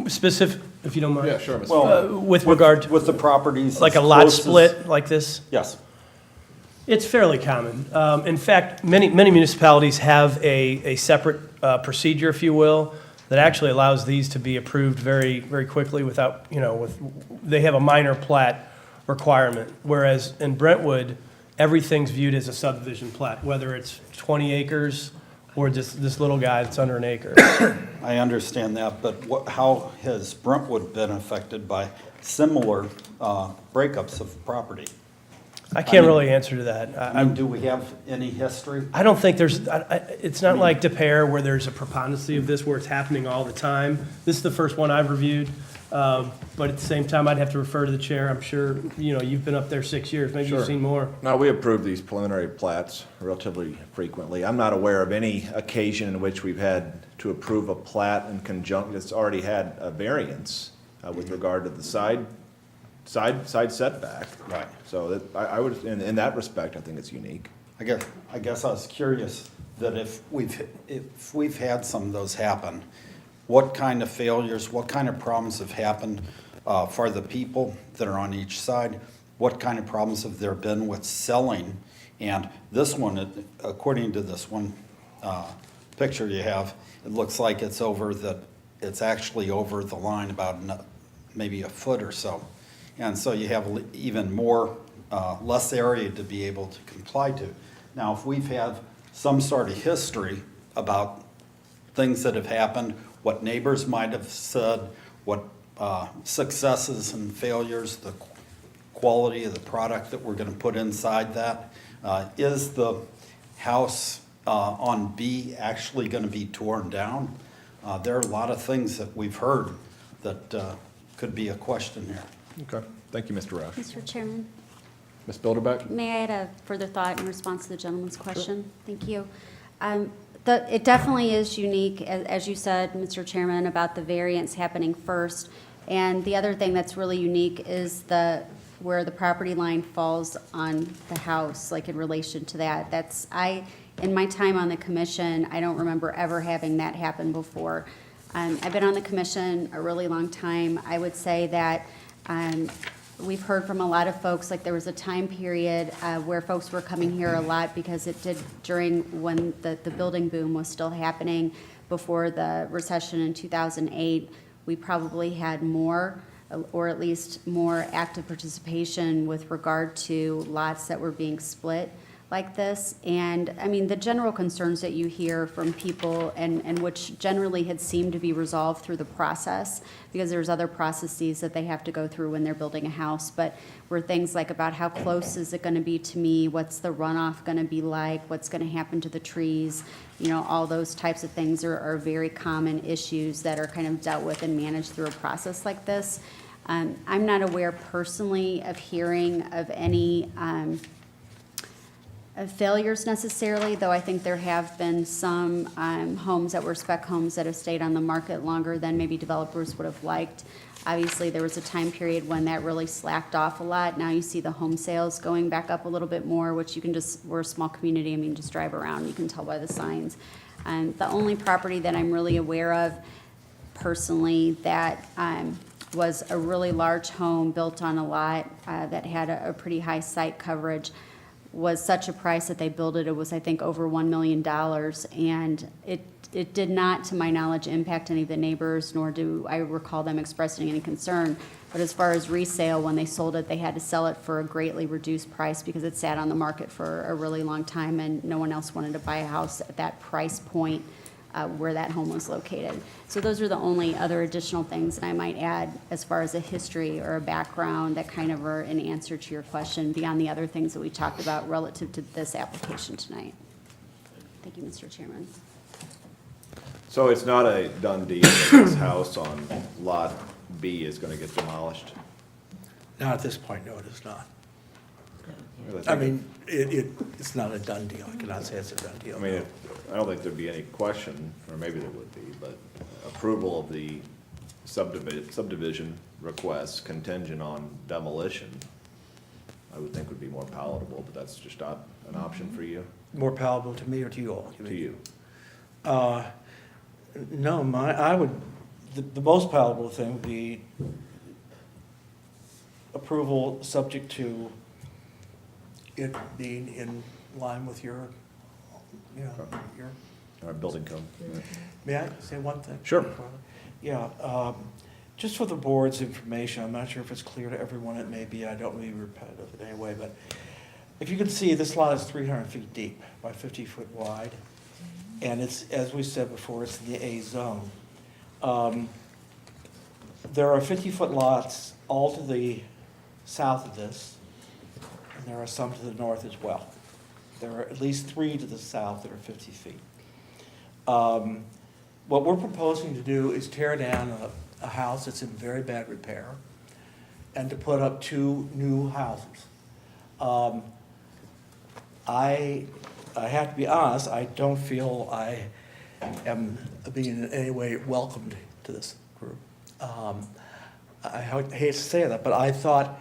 Specific, if you don't mind.
Yeah, sure, Mr.
Well,
With regard to,
with the properties.
like a
as
lot
close as-
split like this?
Yes.
It's fairly common. In fact, many municipalities have a separate procedure, if you will, that actually allows these to be approved very, very quickly without, you know, they have a minor plat requirement. Whereas in Brentwood, everything's viewed as a subdivision plat, whether it's 20 acres or just this little guy that's under an acre.
I understand that, but how has Brentwood been affected by similar breakups of property?
I can't really answer to that.
I mean, do we have any history?
I don't think there's, it's not like De Pere where there's a preponderance of this where it's happening all the time. This is the first one I've reviewed. But at the same time, I'd have to refer to the chair. I'm sure, you know, you've been up there 6 years, maybe
Sure.
you've seen more.
No, we approve these preliminary plats relatively frequently. I'm not aware of any occasion in which we've had to approve a plat in conjunction that's already had a variance with regard to the side setback.
Right.
So that, I would, in that respect, I think it's unique.
I guess I was curious that if we've had some of those happen, what kind of failures, what kind of problems have happened for the people that are on each side? What kind of problems have there been with selling? And this one, according to this one picture you have, it looks like it's actually over the line about maybe a foot or so. And so you have even more, less area to be able to comply to. Now, if we've had some sort of history about things that have happened, what neighbors might have said, what successes and failures, the quality of the product that we're going to put inside that, is the house on B actually going to be torn down? There are a lot of things that we've heard that could be a question here.
Okay. Thank you, Mr. Roush.
Mr. Chairman,
Ms. Bilderbeck?
may I add a further thought in response to the gentleman's question? Thank you. It definitely is unique, as you said, Mr. Chairman, about the variance happening first. And the other thing that's really unique is where the property line falls on the house, like in relation to that. In my time on the commission, I don't remember ever having that happen before. I've been on the commission a really long time. I would say that we've heard from a lot of folks, like there was a time period where folks were coming here a lot because it did during when the building boom was still happening before the recession in 2008. We probably had more, or at least more active participation with regard to lots that were being split like this. And, I mean, the general concerns that you hear from people and which generally had seemed to be resolved through the process, because there's other processes that they have to go through when they're building a house, but were things like about how close is it gonna be to me, what's the runoff gonna be like, what's gonna happen to the trees, you know, all those types of things are very common issues that are kind of dealt with and managed through a process like this. I'm not aware personally of hearing of any failures necessarily, though I think there have been some homes that were spec homes that have stayed on the market longer than maybe developers would have liked. Obviously, there was a time period when that really slacked off a lot. Now you see the home sales going back up a little bit more, which you can just, we're a small community, I mean, just drive around, you can tell by the signs. The only property that I'm really aware of personally that was a really large home built on a lot that had a pretty high site coverage was such a price that they built it was, I think, over $1 million. And it did not, to my knowledge, impact any of the neighbors, nor do I recall them expressing any concern. But as far as resale, when they sold it, they had to sell it for a greatly reduced price because it sat on the market for a really long time and no one else wanted to buy a house at that price point where that home was located. So those are the only other additional things that I might add as far as a history or a background that kind of are an answer to your question beyond the other things that we talked about relative to this application tonight. Thank you, Mr. Chairman.
So it's not a done deal that this house on Lot B is gonna get demolished?
Not at this point, no, it is not.
Really
I
think-
mean, it's not a done deal. I cannot say it's a done deal.
I mean, I don't think there'd be any question, or maybe there would be, but approval of the subdivision request contingent on demolition, I would think would be more palatable, but that's just not an option for you,
More palatable to me or to you all?
to you.
No, the most palatable thing would be approval subject to it being in line with your, your,
Our building code.
may I say one thing?
Sure.
Yeah, just for the board's information, I'm not sure if it's clear to everyone, it may be, I don't want to be repetitive in any way, but if you can see, this lot is 300 feet deep by 50 foot wide, and it's, as we said before, it's in the A zone. There are 50-foot lots all to the south of this, and there are some to the north as well. There are at least 3 to the south that are 50 feet. What we're proposing to do is tear down a house that's in very bad repair and to put up 2 new houses. I have to be honest, I don't feel I am being in any way welcomed to this group. I hate to say that, but I thought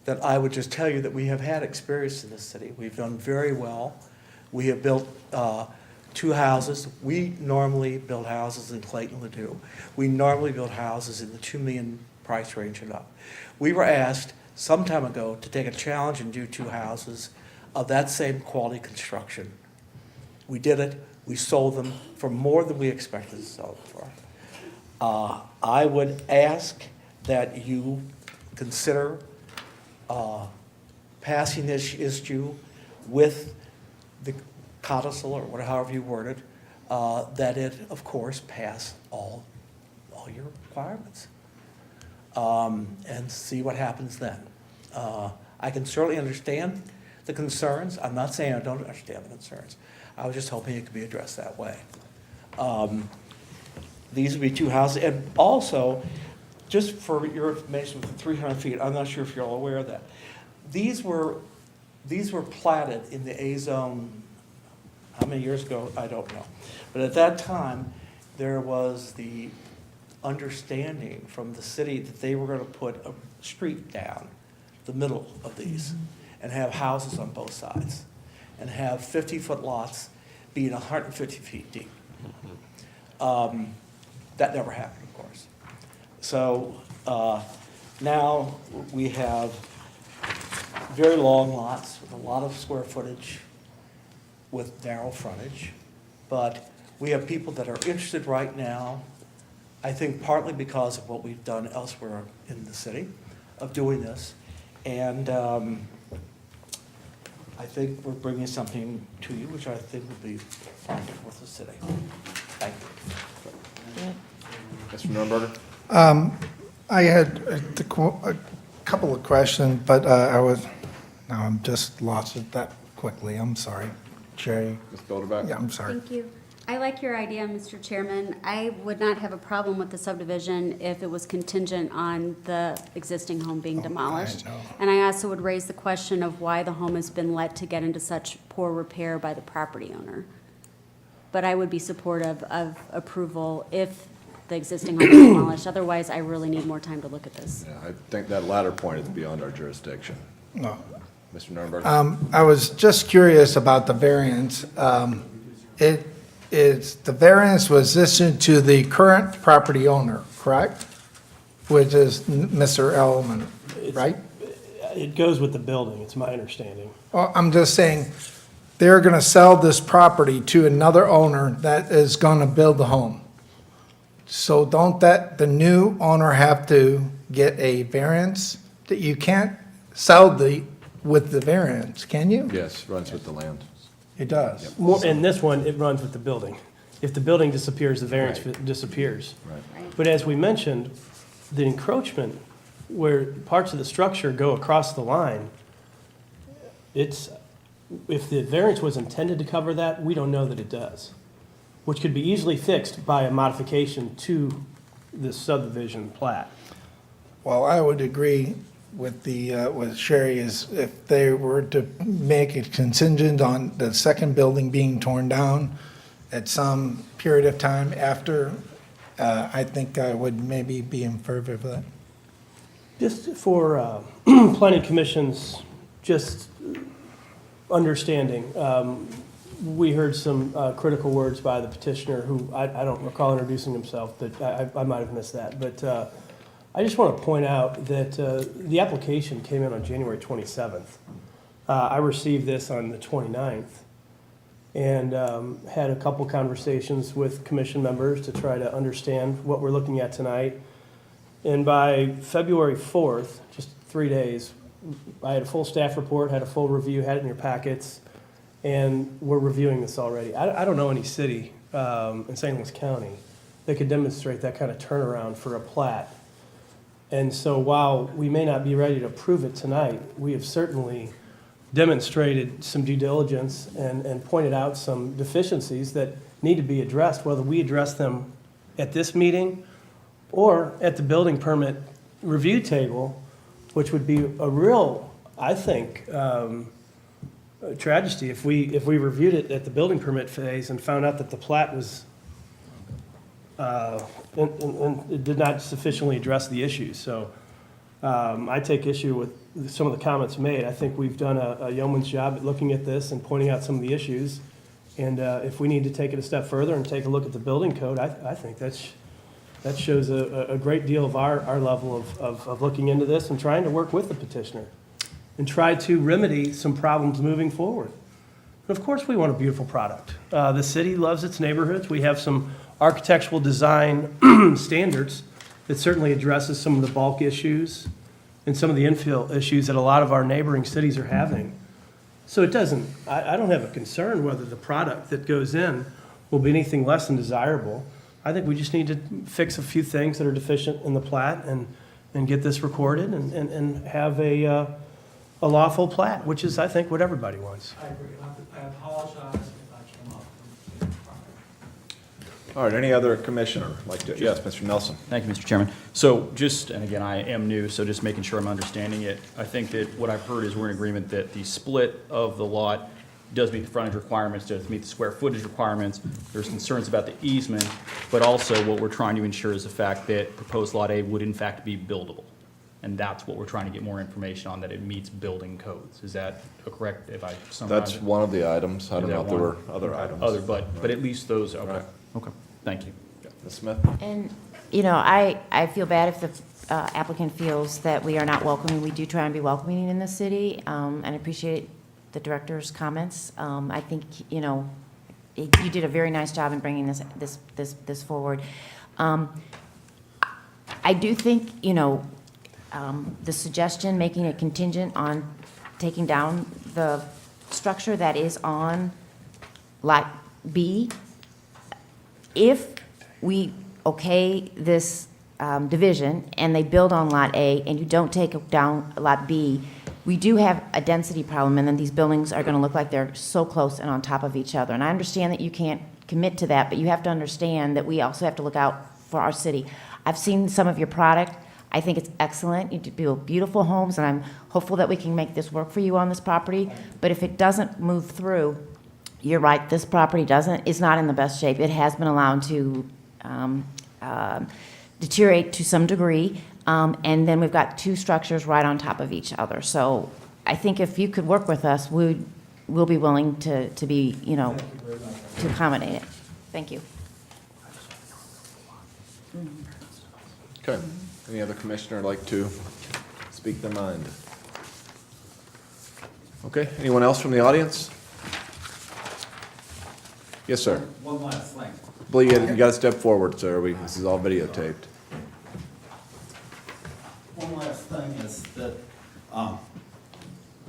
that I would just tell you that we have had experience in this city. We've done very well. We have built 2 houses. We normally build houses in Clayton Ladue. We normally build houses in the $2 million price range and up. We were asked some time ago to take a challenge and do 2 houses of that same quality construction. We did it. We sold them for more than we expected to sell them for. I would ask that you consider passing this issue with the codicil, or whatever, however you word it, that it, of course, pass all your requirements. And see what happens then. I can certainly understand the concerns. I'm not saying I don't understand the concerns. I was just hoping it could be addressed that way. These would be 2 houses, and also, just for your information, with the 300 feet, I'm not sure if you're all aware of that. These were platted in the A zone, how many years ago, I don't know. But at that time, there was the understanding from the city that they were gonna put a street down the middle of these and have houses on both sides and have 50-foot lots being 150 feet deep. That never happened, of course. So now we have very long lots with a lot of square footage with narrow frontage. But we have people that are interested right now, I think partly because of what we've done elsewhere in the city of doing this. And I think we're bringing something to you, which I think will be fine with the city. Thank you.
Mr. Nuremberger?
I had a couple of questions, but now I'm just lost it that quickly. I'm sorry. Jerry?
Ms. Golderback?
Yeah, I'm sorry.
Thank you. I like your idea, Mr. Chairman. I would not have a problem with the subdivision if it was contingent on the existing home being demolished.
know.
And I also would raise the question of why the home has been let to get into such poor repair by the property owner. But I would be supportive of approval if the existing home is demolished. Otherwise, I really need more time to look at this.
Yeah, I think that latter point is beyond our jurisdiction.
No.
Mr. Nuremberger?
I was just curious about the variance. The variance was issued to the current property owner, correct? Which is Mr. Elman, right?
It goes with the building, it's my understanding.
Well, I'm just saying, they're gonna sell this property to another owner that is gonna build the home. So don't the new owner have to get a variance? That you can't sell with the variance, can you?
Yes, runs with the land.
It does.
In this one, it runs with the building. If the building disappears, the variance disappears.
Right.
But as we mentioned, the encroachment, where parts of the structure go across the line, if the variance was intended to cover that, we don't know that it does, which could be easily fixed by a modification to the subdivision plat.
Well, I would agree with with Sherry, is if they were to make it contingent on the second building being torn down at some period of time after, I think I would maybe be in favor of that.
Just for planning commission's just understanding, we heard some critical words by the petitioner, who I don't recall introducing himself, but I might have missed that. But I just want to point out that the application came in on January 27th. I received this on the 29th and had a couple conversations with commission members to try to understand what we're looking at tonight. And by February 4th, just 3 days, I had a full staff report, had a full review, had it in your packets, and we're reviewing this already. I don't know any city in St. Louis County that could demonstrate that kind of turnaround for a plat. And so while we may not be ready to approve it tonight, we have certainly demonstrated some due diligence and pointed out some deficiencies that need to be addressed, whether we address them at this meeting or at the building permit review table, which would be a real, I think, tragedy if we reviewed it at the building permit phase and found out that the plat was and it did not sufficiently address the issues. So I take issue with some of the comments made. I think we've done a yeoman's job at looking at this and pointing out some of the issues. And if we need to take it a step further and take a look at the building code, I think that shows a great deal of our level of looking into this and trying to work with the petitioner and try to remedy some problems moving forward. And of course, we want a beautiful product. The city loves its neighborhoods. We have some architectural design standards that certainly addresses some of the bulk issues and some of the infill issues that a lot of our neighboring cities are having. So it doesn't, I don't have a concern whether the product that goes in will be anything less than desirable. I think we just need to fix a few things that are deficient in the plat and get this recorded and have a lawful plat, which is, I think, what everybody wants.
I agree. I apologize if I came off improper.
All right, any other commissioner like to, yes, Mr. Nelson?
Thank you, Mr. Chairman. So just, and again, I am new, so just making sure I'm understanding it. I think that what I've heard is we're in agreement that the split of the lot does meet the frontage requirements, does meet the square footage requirements. There's concerns about the easement, but also what we're trying to ensure is the fact that proposed Lot A would in fact be buildable. And that's what we're trying to get more information on, that it meets building codes. Is that correct if I summarize
That's
it?
one of the items. I don't
Is
know
that
if there were
one?
other
Okay.
items.
Other, but at least those, okay.
Right.
Okay, thank you.
Ms. Smith?
And, you know, I feel bad if the applicant feels that we are not welcoming. We do try and be welcoming in the city, and I appreciate the director's comments. I think, you know, you did a very nice job in bringing this forward. I do think, you know, the suggestion, making it contingent on taking down the structure that is on Lot B, if we okay this division and they build on Lot A and you don't take down Lot B, we do have a density problem, and then these buildings are going to look like they're so close and on top of each other. And I understand that you can't commit to that, but you have to understand that we also have to look out for our city. I've seen some of your product. I think it's excellent. You build beautiful homes, and I'm hopeful that we can make this work for you on this property. But if it doesn't move through, you're right, this property is not in the best shape. It has been allowed to deteriorate to some degree, and then we've got two structures right on top of each other. So I think if you could work with us, we'll be willing to be, you know, to accommodate it. Thank you.
Okay. Any other commissioner like to speak their mind? Okay. Anyone else from the audience? Yes, sir.
One last thing.
Well, you got to step forward, sir. This is all videotaped.
One last thing is that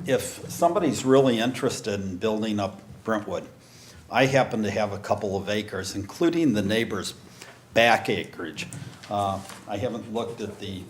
if somebody's really interested in building up Brentwood, I happen to have a couple of acres, including the neighbor's back acreage. I haven't looked at the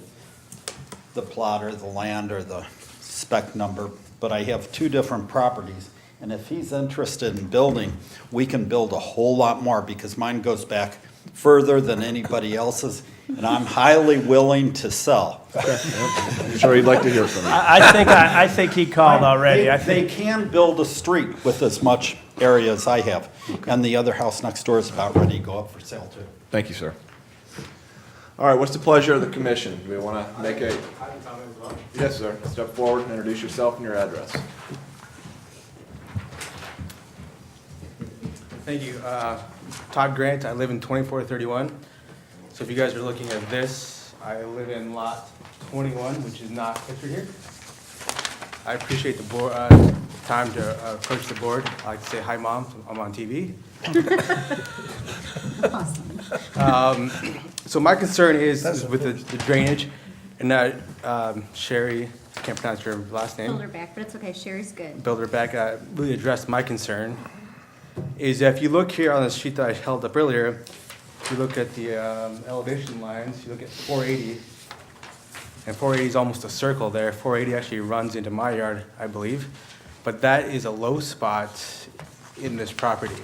plot or the land or the spec number, but I have two different properties. And if he's interested in building, we can build a whole lot more because mine goes back further than anybody else's, and I'm highly willing to sell.
I'm sure he'd like to hear from you.
I think he called already.
They can build a street with as much area as I have, and the other house next door is about ready to go up for sale too.
Thank you, sir. All right, what's the pleasure of the commission? Do we want to make a... Yes, sir. Step forward and introduce yourself and your address.
Thank you. Todd Grant, I live in 2431. So if you guys are looking at this, I live in lot 21, which is not pictured here. I appreciate the board, time to approach the board. I like to say, hi, Mom, I'm on TV. So my concern is with the drainage, and that Sherry, I can't pronounce your last name.
Bilderback, but it's okay, Sherry's good.
Bilderback really addressed my concern, is that if you look here on the sheet that I held up earlier, if you look at the elevation lines, you look at 480, and 480 is almost a circle there. 480 actually runs into my yard, I believe, but that is a low spot in this property.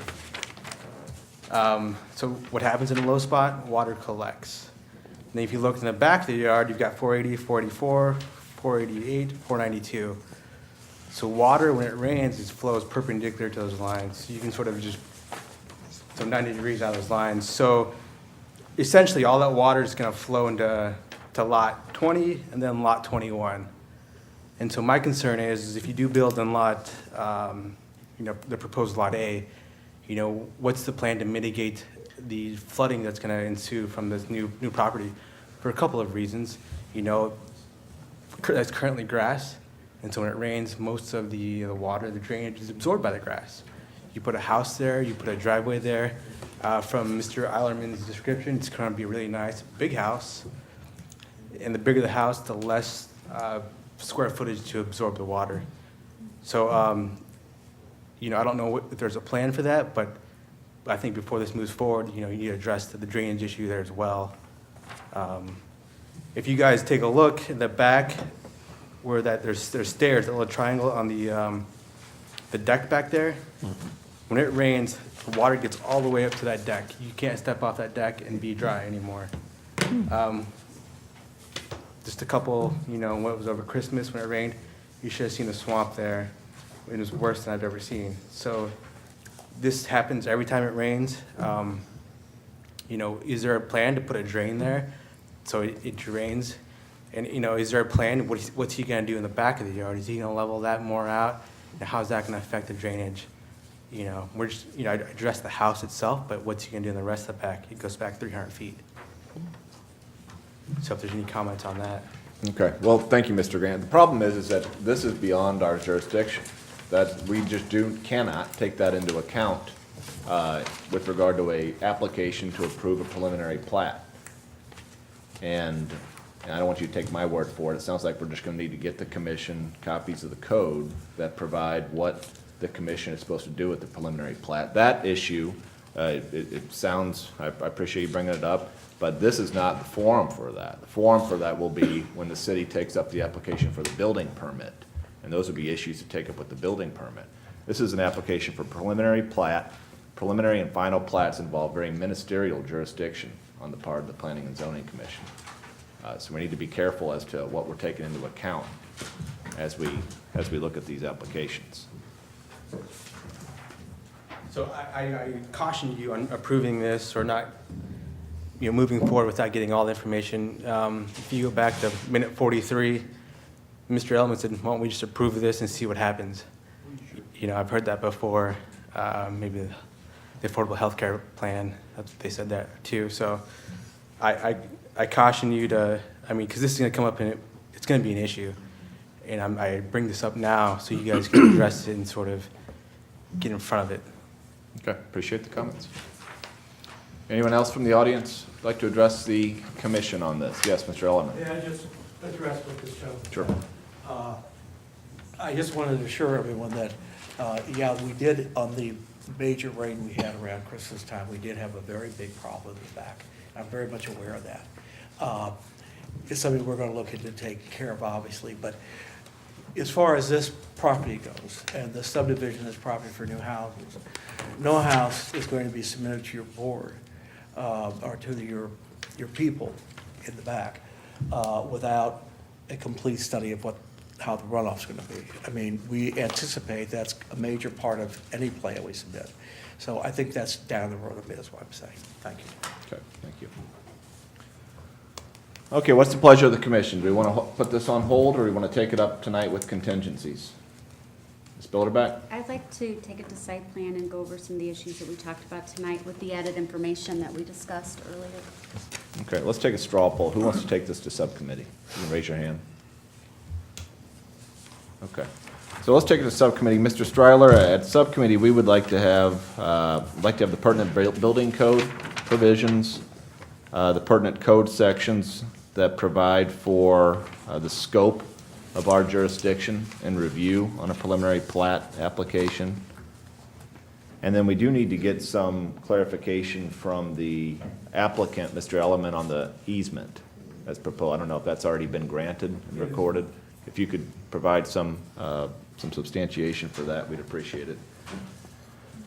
So what happens in a low spot? Water collects. And then if you look in the back of the yard, you've got 480, 484, 488, 492. So water, when it rains, it flows perpendicular to those lines. So you can sort of just, so 90 degrees out of those lines. So essentially, all that water is going to flow into lot 20 and then lot 21. And so my concern is if you do build in lot, the proposed lot A, what's the plan to mitigate the flooding that's going to ensue from this new property? For a couple of reasons. That's currently grass. And so when it rains, most of the water, the drainage is absorbed by the grass. You put a house there, you put a driveway there. From Mr. Eilerman's description, it's going to be a really nice, big house. And the bigger the house, the less square footage to absorb the water. So, I don't know if there's a plan for that, but I think before this moves forward, you need to address the drainage issue there as well. If you guys take a look in the back, where there's stairs, that little triangle on the deck back there. When it rains, the water gets all the way up to that deck. You can't step off that deck and be dry anymore. Just a couple, what was over Christmas when it rained, you should have seen the swamp there. It was worse than I've ever seen. So this happens every time it rains. Is there a plan to put a drain there so it drains? And, is there a plan? What's he going to do in the back of the yard? Is he going to level that more out? And how's that going to affect the drainage? You know, we're just, you know, I addressed the house itself, but what's he gonna do in the rest of the back? It goes back 300 feet. So if there's any comments on that.
Okay, well, thank you, Mr. Grant. The problem is that this is beyond our jurisdiction. That we just cannot take that into account with regard to a application to approve a preliminary plat. And I don't want you to take my word for it. It sounds like we're just gonna need to get the commission copies of the code that provide what the commission is supposed to do with the preliminary plat. That issue, it sounds, I appreciate you bringing it up, but this is not the forum for that. The forum for that will be when the city takes up the application for the building permit. And those would be issues to take up with the building permit. This is an application for preliminary plat. Preliminary and final plats involve very ministerial jurisdiction on the part of the Planning and Zoning Commission. So we need to be careful as to what we're taking into account as we look at these applications.
So I caution you on approving this or not, you know, moving forward without getting all the information. If you go back to minute 43, Mr. Elman said, why don't we just approve this and see what happens? You know, I've heard that before, maybe the Affordable Health Care Plan, they said that too. So I caution you to, I mean, because this is going to come up and it's going to be an issue. And I bring this up now so you guys can address it and sort of get in front of it.
Okay, appreciate the comments. Anyone else from the audience like to address the commission on this? Yes, Mr. Ellerman.
Yeah, I just addressed what this gentleman.
Sure.
I just wanted to assure everyone that, yeah, we did, on the major rain we had around Christmas time, we did have a very big problem in the back. I'm very much aware of that. It's something we're gonna look into taking care of, obviously, but as far as this property goes, and the subdivision of this property for new houses, no house is going to be submitted to your board, or to your people in the back, without a complete study of how the runoff's gonna be. I mean, we anticipate that's a major part of any plan we submit. So I think that's down the road a bit, is what I'm saying. Thank you.
Okay, thank you. Okay, what's the pleasure of the commission? Do we want to put this on hold, or do we want to take it up tonight with contingencies? Ms. Bilderback?
I'd like to take it to site plan and go over some of the issues that we talked about tonight with the added information that we discussed earlier.
Okay, let's take a straw poll. Who wants to take this to subcommittee? You can raise your hand. Okay, so let's take it to subcommittee. Mr. Stryler, at subcommittee, we would like to have the pertinent building code provisions, the pertinent code sections that provide for the scope of our jurisdiction and review on a preliminary plat application. And then we do need to get some clarification from the applicant, Mr. Ellerman, on the easement as proposed. I don't know if that's already been granted and recorded. If you could provide some substantiation for that, we'd appreciate it.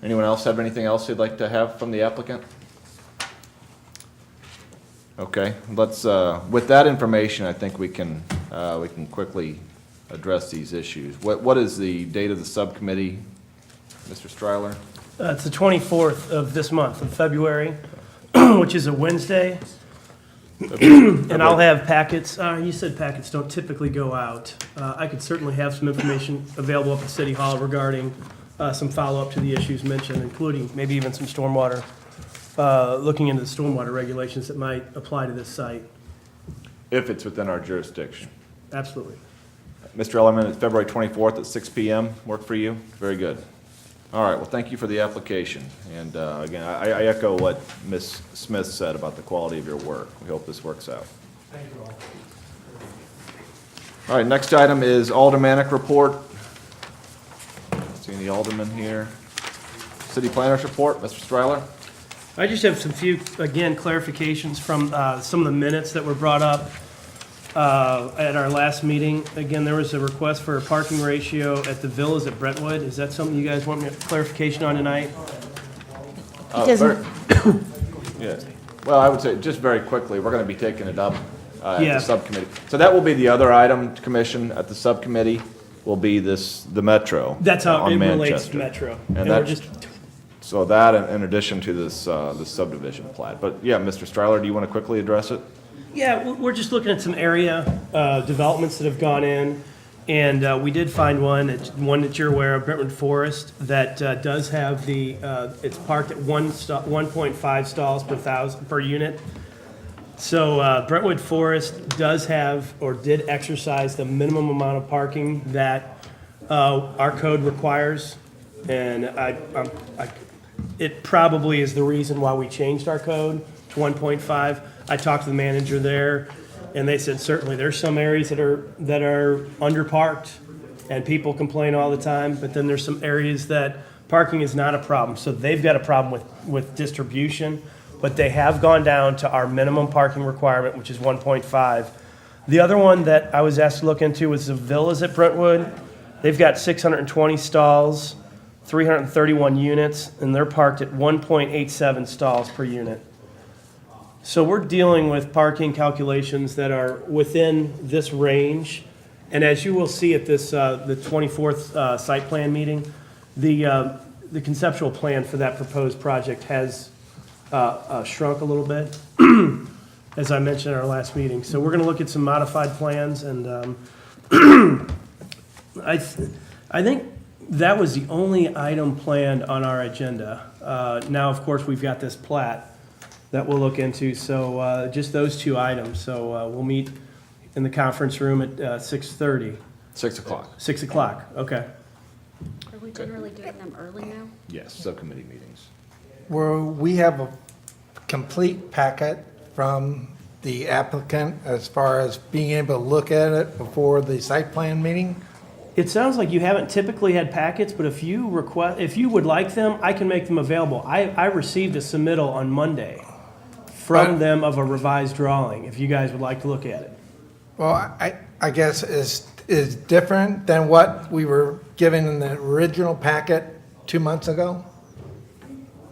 Anyone else have anything else you'd like to have from the applicant? Okay, let's, with that information, I think we can quickly address these issues. What is the date of the subcommittee, Mr. Stryler?
It's the 24th of this month, of February, which is a Wednesday. And I'll have packets. You said packets don't typically go out. I could certainly have some information available up at City Hall regarding some follow-up to the issues mentioned, including maybe even some stormwater, looking into the stormwater regulations that might apply to this site.
If it's within our jurisdiction.
Absolutely.
Mr. Ellerman, it's February 24th at 6 p.m. Work for you? Very good. All right, well, thank you for the application. And again, I echo what Ms. Smith said about the quality of your work. We hope this works out.
Thank you all.
All right, next item is aldermanic report. Seeing the alderman here. City planners report, Mr. Stryler.
I just have some few, again, clarifications from some of the minutes that were brought up at our last meeting. Again, there was a request for a parking ratio at the villas at Brentwood. Is that something you guys want clarification on tonight?
Yeah. Well, I would say, just very quickly, we're going to be taking it up at
Yeah.
the subcommittee. So that will be the other item, Commission, at the subcommittee, will be the Metro.
That's how
on
it relates to
Manchester.
Metro.
And
we're
that,
just
so that in addition to this subdivision plat. But yeah, Mr. Stryler, do you want to quickly address it?
Yeah, we're just looking at some area developments that have gone in, And we did find one that you're aware of, Brentwood Forest, that does have it's parked at 1.5 stalls per unit. So Brentwood Forest does have, or did exercise the minimum amount of parking that our code requires. And it probably is the reason why we changed our code to 1.5. I talked to the manager there, and they said certainly there's some areas that are underparked, and people complain all the time, but then there's some areas that parking is not a problem. So they've got a problem with distribution, but they have gone down to our minimum parking requirement, which is 1.5. The other one that I was asked to look into was the villas at Brentwood. They've got 620 stalls, 331 units, and they're parked at 1.87 stalls per unit. So we're dealing with parking calculations that are within this range. And as you will see at this, the 24th site plan meeting, the conceptual plan for that proposed project has shrunk a little bit, as I mentioned in our last meeting. So we're going to look at some modified plans, and I think that was the only item planned on our agenda. Now, of course, we've got this plat that we'll look into, so just those two items. So we'll meet in the conference room at 6:30.
6 o'clock.
6 o'clock, okay.
Are we generally doing them early now?
Yes, subcommittee meetings.
Well, we have a complete packet from the applicant as far as being able to look at it before the site plan meeting.
It sounds like you haven't typically had packets, but if you would like them, I can make them available. I received a submittal on Monday from them of a revised drawing, if you guys would like to look at it.
Well, I guess is different than what we were given in the original packet 2 months ago?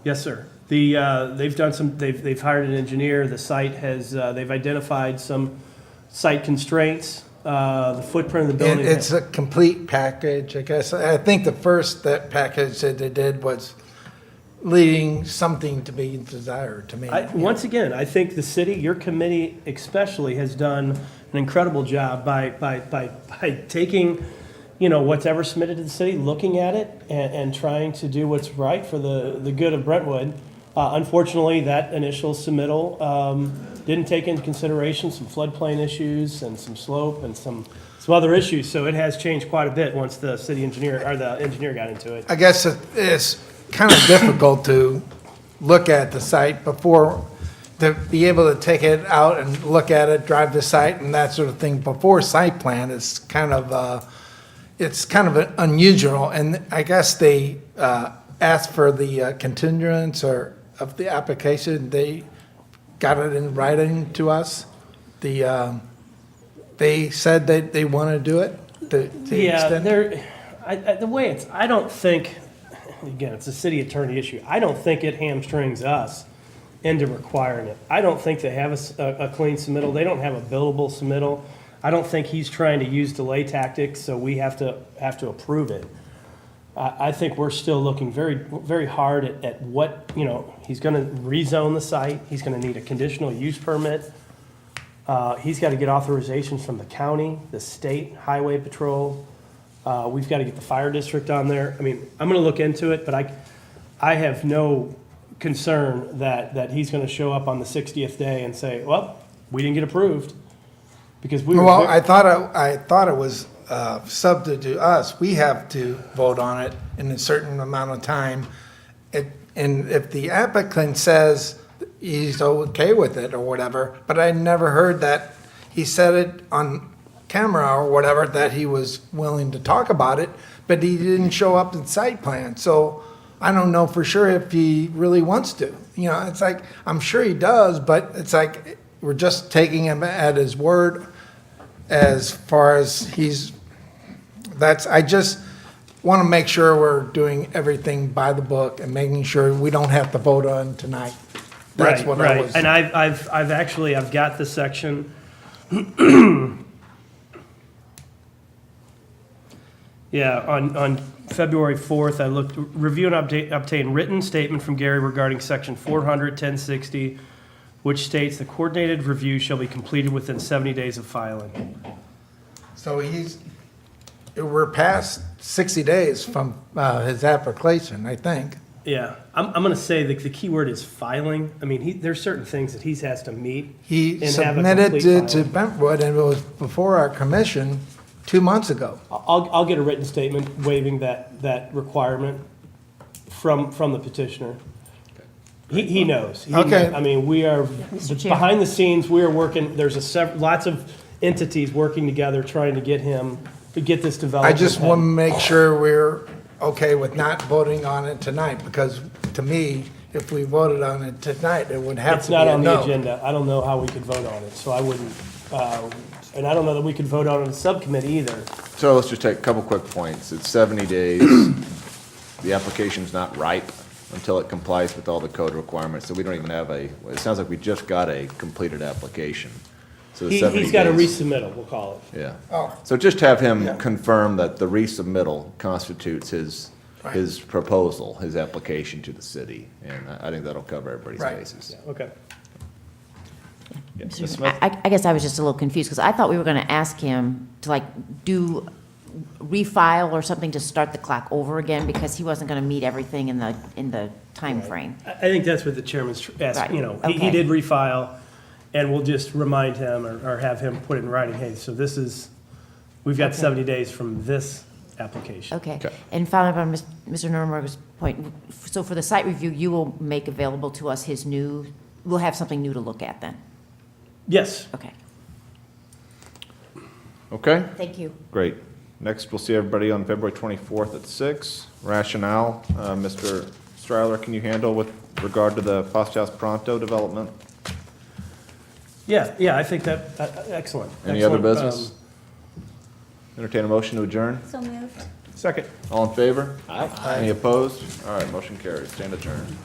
Yes, sir. They've hired an engineer. The site has, they've identified some site constraints, the footprint of the building.
It's a complete package, I guess. I think the first package that they did was leading something to be desired to me.
Once again, I think the city, your committee especially, has done an incredible job by taking, what's ever submitted to the city, looking at it and trying to do what's right for the good of Brentwood. Unfortunately, that initial submittal didn't take into consideration some floodplain issues and some slope and some other issues. So it has changed quite a bit once the city engineer or the engineer got into it.
I guess it's kind of difficult to look at the site before, to be able to take it out and look at it, drive the site and that sort of thing before site plan is kind of unusual. And I guess they asked for the continuance of the application. They got it in writing to us. They said that they want to do it.
The way I don't think, again, it's a city attorney issue. I don't think it hamstrings us into requiring it. I don't think they have a clean submittal. They don't have a buildable submittal. I don't think he's trying to use delay tactics, so we have to approve it. I think we're still looking very, very hard at what, he's going to rezone the site. He's going to need a conditional use permit. He's got to get authorizations from the county, the state highway patrol. We've got to get the fire district on there. I mean, I'm going to look into it, but I have no concern that he's going to show up on the 60th day and say, well, we didn't get approved. Because
I thought it was subject to us. We have to vote on it in a certain amount of time. And if the applicant says he's okay with it or whatever, but I never heard that he said it on camera or whatever, that he was willing to talk about it, but he didn't show up in site plan. So I don't know for sure if he really wants to. It's like, I'm sure he does, but it's like, we're just taking him at his word as far as I just want to make sure we're doing everything by the book and making sure we don't have to vote on tonight. That's what I was.
And I've got the section. Yeah, on February 4th, I looked, review and obtain written statement from Gary regarding section 400-1060, which states the coordinated review shall be completed within 70 days of filing.
So we're past 60 days from his application, I think.
Yeah, I'm going to say that the key word is filing. I mean, there's certain things that he has to meet.
He
and have a
submitted
complete
it to
filing.
Brentwood, and it was before our commission 2 months ago.
I'll get a written statement waiving that requirement from the petitioner. He knows.
Okay.
I mean, we are,
Chair.
behind the scenes, we are working, there's lots of entities working together trying to get this developed.
I just want to make sure we're okay with not voting on it tonight, because to me, if we voted on it tonight, it would have
It's
to be
not
a
on the
no.
agenda. I don't know how we could vote on it, so I wouldn't, and I don't know that we could vote on it in a subcommittee either.
So let's just take a couple quick points. It's 70 days. The application's not ripe until it complies with all the code requirements, so we don't even have it sounds like we just got a completed application. So the 70
He's got a
days-
resubmittal, we'll call it.
Yeah.
Oh.
So just have him confirm that the resubmittal constitutes his proposal, his application to the city, and I think that'll cover everybody's
Right.
bases.
Okay.
Yeah. Ms. Smith?
I guess I was just a little confused, because I thought we were going to ask him to like refile or something to start the clock over again, because he wasn't going to meet everything in the timeframe.
I think that's what the chairman's asking, you know, he
Okay.
did refile, and we'll just remind him or have him put it in writing, hey, so we've got 70 days from this application.
Okay.
Okay.
And following up on Mr. Nuremberg's point, so for the site review, you will make available to us we'll have something new to look at then?
Yes.
Okay.
Okay,
Thank you.
great. Next, we'll see everybody on February 24th at 6. Rationale, Mr. Stryler, can you handle with regard to the Posthouse Pronto development?
Yeah, I think excellent.
Any other
Excellent,
business? Entertain a motion to adjourn?
So moved.
Second.
All in favor? Aye. Any opposed? All right, motion carries. Stand adjourned.